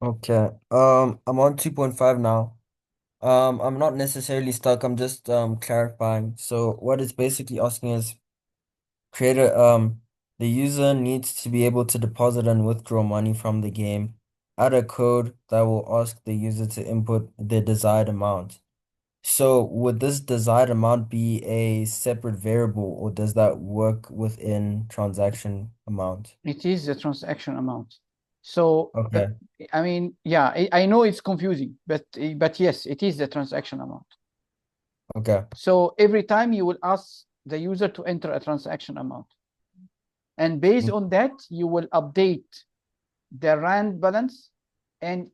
Okay. I'm on 2.5 now. I'm not necessarily stuck. I'm just clarifying. So what it's basically asking is creator the user needs to be able to deposit and withdraw money from the game. Add a code that will ask the user to input the desired amount. So would this desired amount be a separate variable or does that work within transaction amount? It is the transaction amount. So, Okay. I mean, yeah, I know it's confusing, but yes, it is the transaction amount. Okay. So every time you will ask the user to enter a transaction amount. And based Mm, on that, you will update the RAND balance. And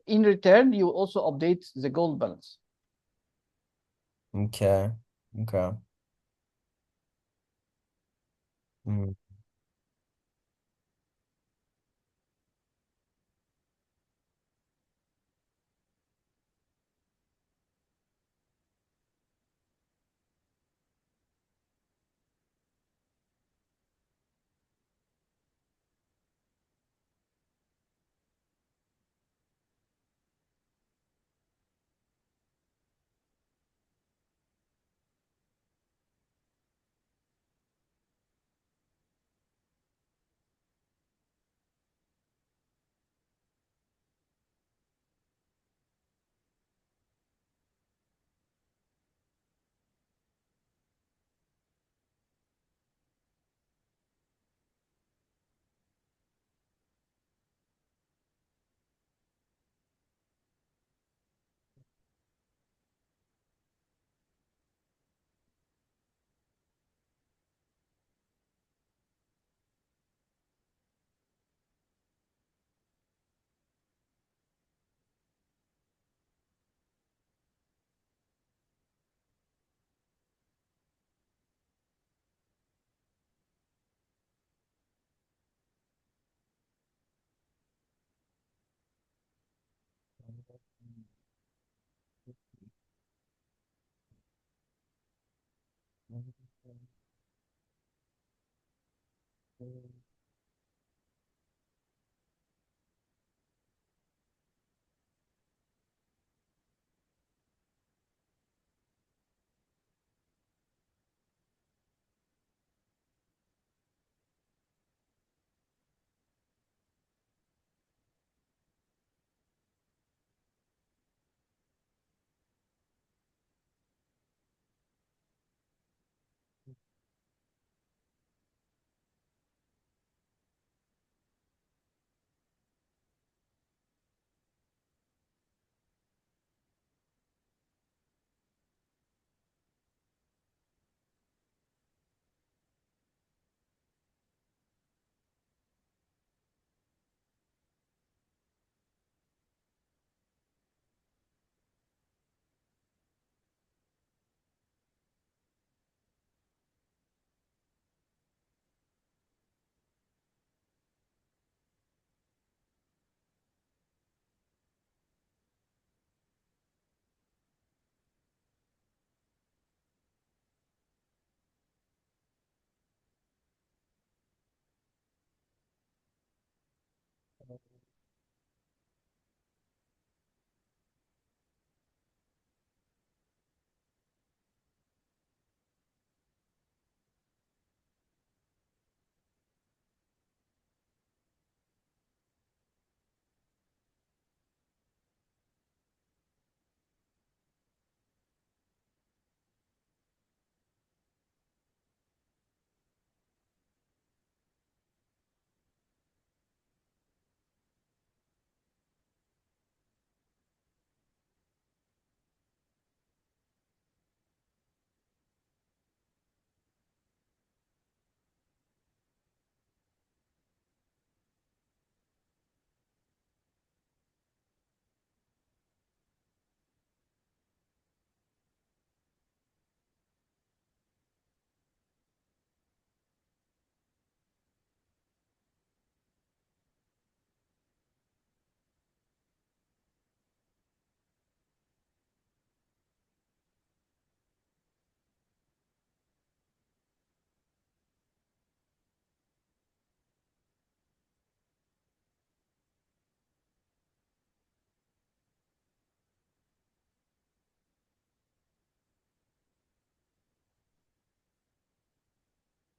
in return, you will also update the gold balance. okay. Okay. Mm.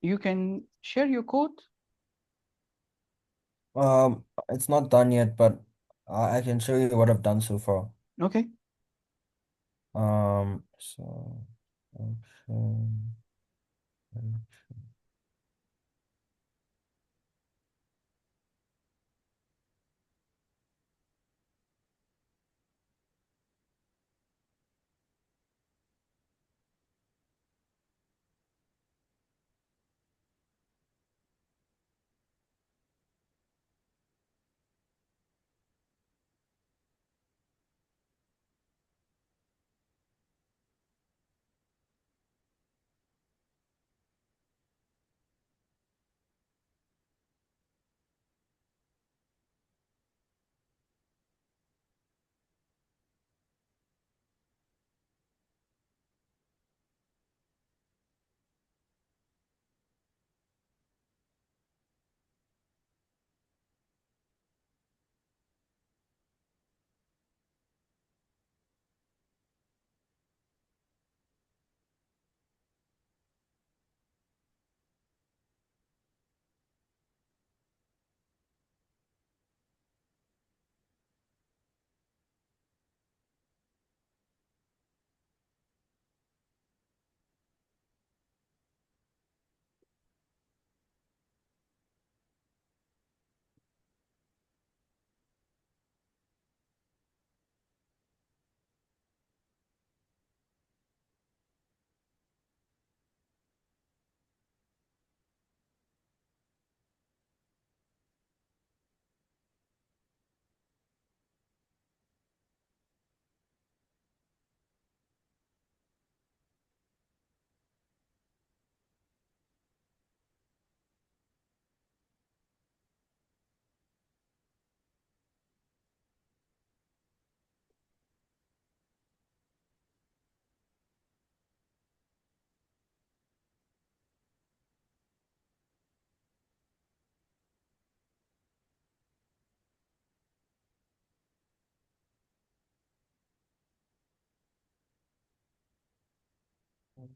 You can share your code. It's not done yet, but I can show you what I've done so far. Okay. So function.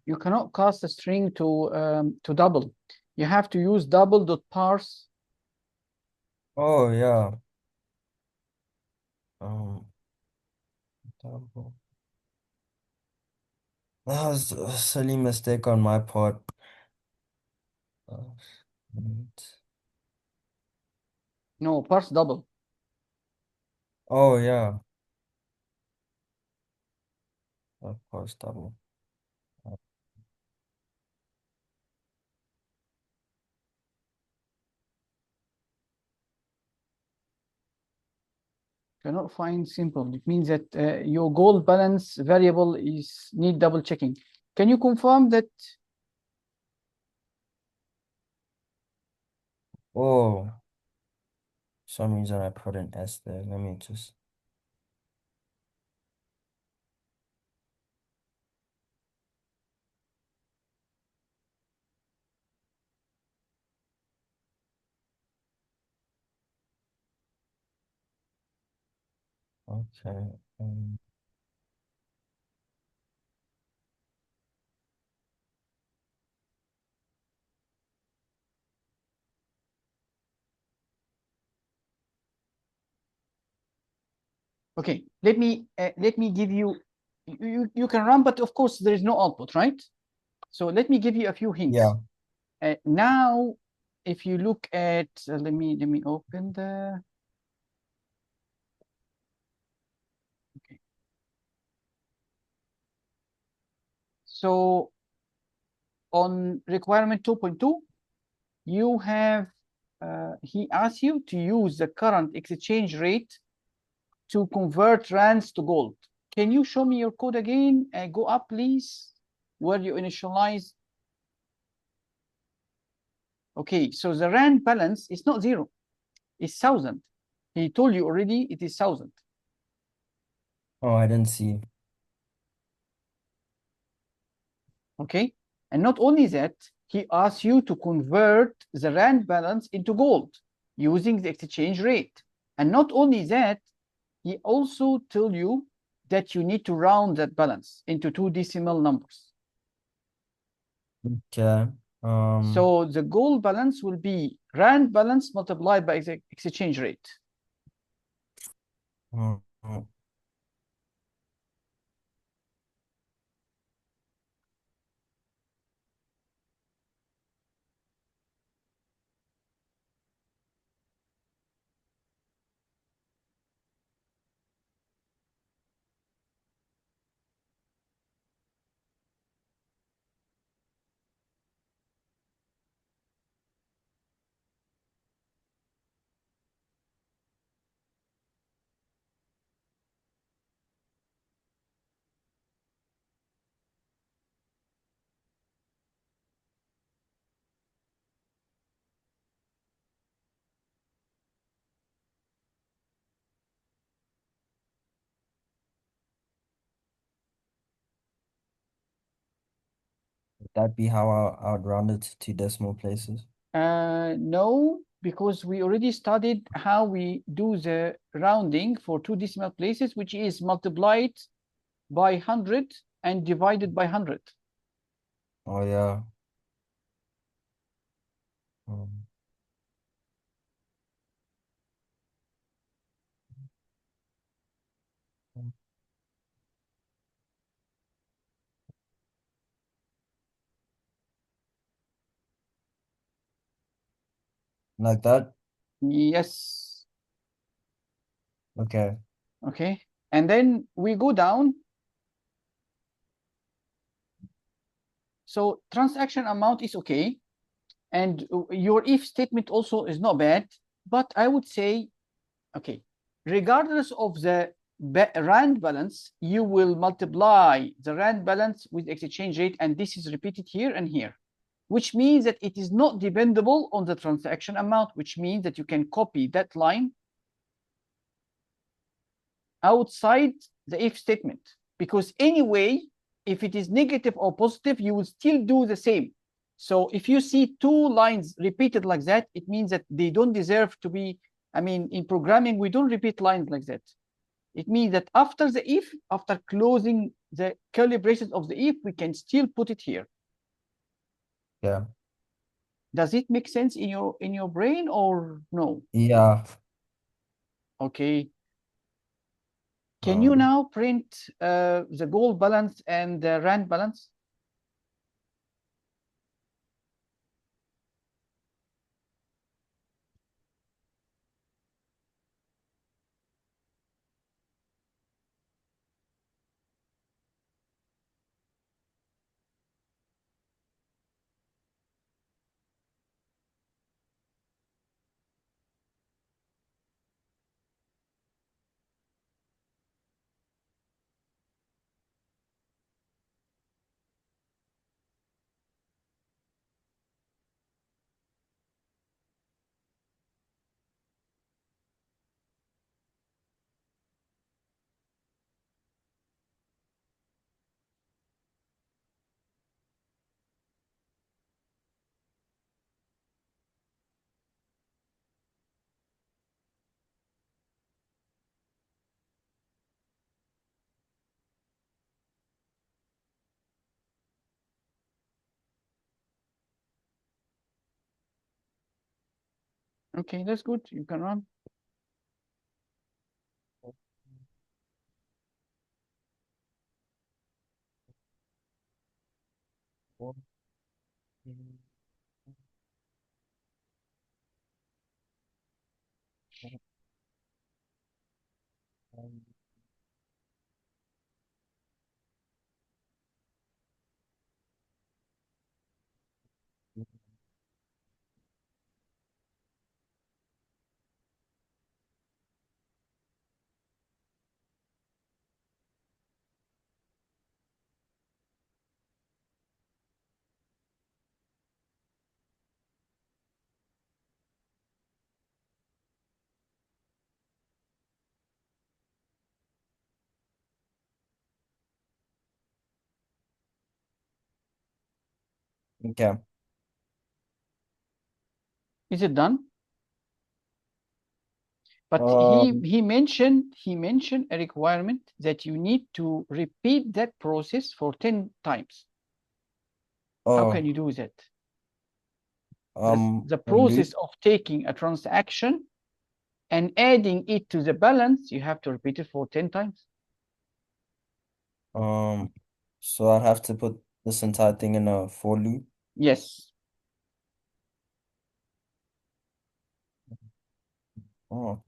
You cannot cast a string to double. You have to use double dot parse. Oh yeah. Um, double. That was a silly mistake on my part. Uh, No, parse double. Oh yeah, of course, double. Cannot find simple. It means that your gold balance variable is need double checking. Can you confirm that? Oh, some reason I put an S there. Let me just. Okay. Okay, let me give you, you can run, but of course there is no output, right? So let me give you a few hints. Yeah. Now, if you look at, let me open the. Okay. So on requirement 2.2, you have he asks you to use the current exchange rate to convert rands to gold. Can you show me your code again? Go up, please, where you initialize. Okay, so the rand balance is not zero, it's 1,000. He told you already it is 1,000. Oh, I didn't see. Okay, and not only that, he asks you to convert the rand balance into gold using the exchange rate. And not only that, he also told you that you need to round that balance into two decimal numbers. Okay. Um, So the goal balance will be rand balance multiplied by exchange rate. mm, mm. Would that be how I'd round it to decimal places? No, because we already studied how we do the rounding for two decimal places, which is multiplied by 100 and divided by 100. Oh yeah. Um, like that? Yes. Okay. Okay. And then we go down. So transaction amount is okay. And your if statement also is not bad. But I would say, okay, regardless of the rand balance, you will multiply the rand balance with exchange rate. And this is repeated here and here, which means that it is not dependable on the transaction amount, which means that you can copy that line outside the if statement. Because anyway, if it is negative or positive, you will still do the same. So if you see two lines repeated like that, it means that they don't deserve to be. I mean, in programming, we don't repeat lines like that. It means that after the if, after closing the curly braces of the if, we can still put it here. Yeah. Does it make sense in your brain or no? Yeah. Okay. Can you Um, now print the gold balance and the rand balance? Okay, that's good. You can run. okay. Is it done? But Um, he mentioned a requirement that you need to repeat that process for 10 times. How can oh, you do that? The A loop. process of taking a transaction and adding it to the balance, you have to repeat it for 10 times. Um, so I'd have to put this entire thing in a for loop. Yes. Oh,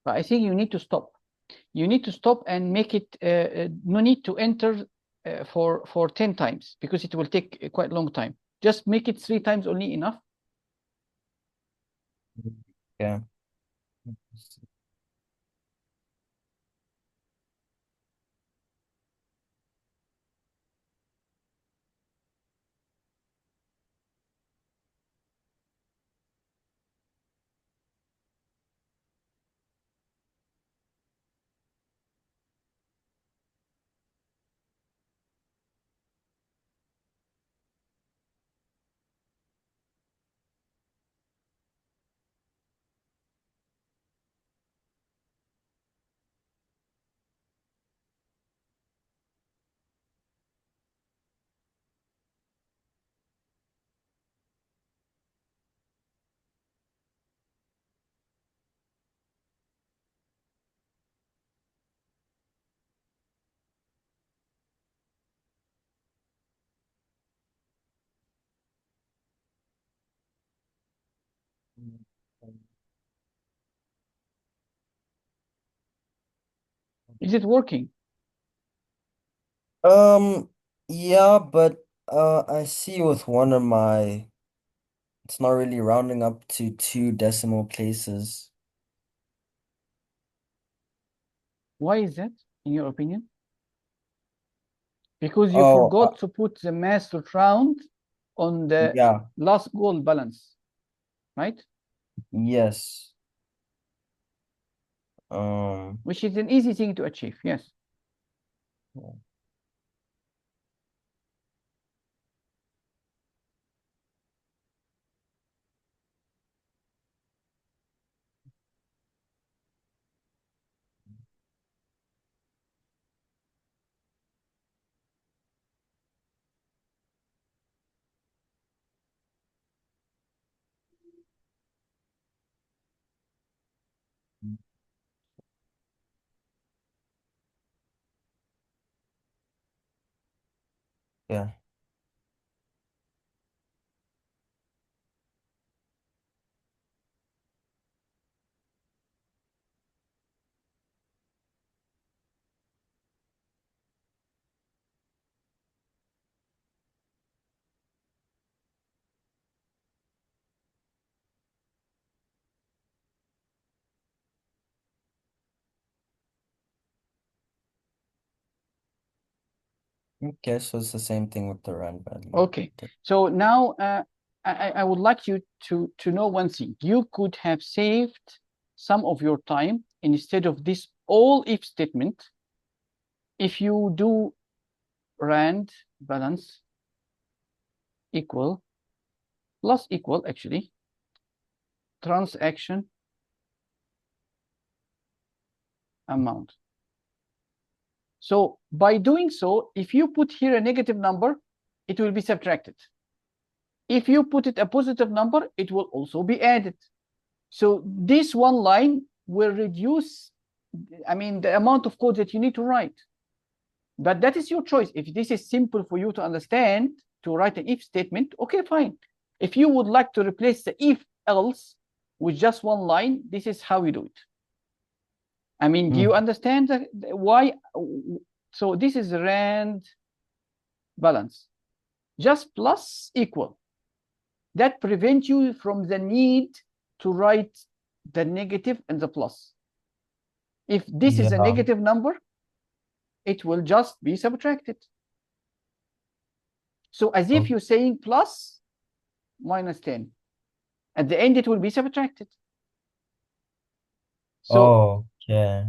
But I think you need to stop. You need to stop and make it no need to enter for 10 times because it will take a quite long time. Just make it 3 times only enough. yeah. Is it working? Um, yeah, but I see with one of my, it's not really rounding up to two decimal places. Why is that, in your opinion? Because you Oh, forgot to put the master round on the yeah, last goal balance, right? yes. Um, Which is an easy thing to achieve. Yes. yeah. Okay, so it's the same thing with the rand value. Okay. So now I would like you to know one thing. You could have saved some of your time instead of this all if statement if you do rand balance equal plus equal actually transaction amount. So by doing so, if you put here a negative number, it will be subtracted. If you put it a positive number, it will also be added. So this one line will reduce, I mean, the amount of code that you need to write. But that is your choice. If this is simple for you to understand, to write an if statement, okay, fine. If you would like to replace the if else with just one line, this is how you do it. I mean, do you Mm. understand why? So this is rand balance. Just plus equal. That prevents you from the need to write the negative and the plus. If this is a Yeah. negative number, it will just be subtracted. So as if O- you're saying plus minus 10. At the end, it will be subtracted. So, Okay.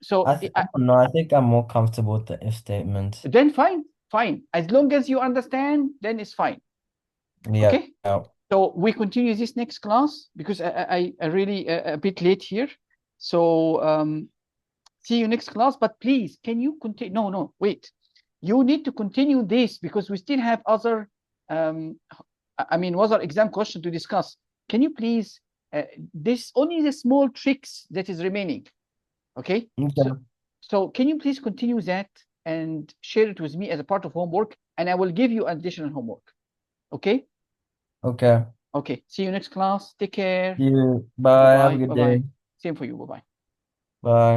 so I don't know. I think I'm more comfortable with the if statement. then fine, fine. As long as you understand, then it's fine. Yeah. Okay. So we continue this next class because I really a bit late here. So see you next class. But please, can you continue? No, no, wait. You need to continue this because we still have other, um, I mean, other exam question to discuss. Can you please? This only the small tricks that is remaining. Okay. So, Okay. so can you please continue that and share it with me as a part of homework, and I will give you additional homework. Okay. Okay. Okay. See you next class. Take care. See you. Bye Bye. Have a bye. good Bye bye. day. Same for you. Bye bye. Bye.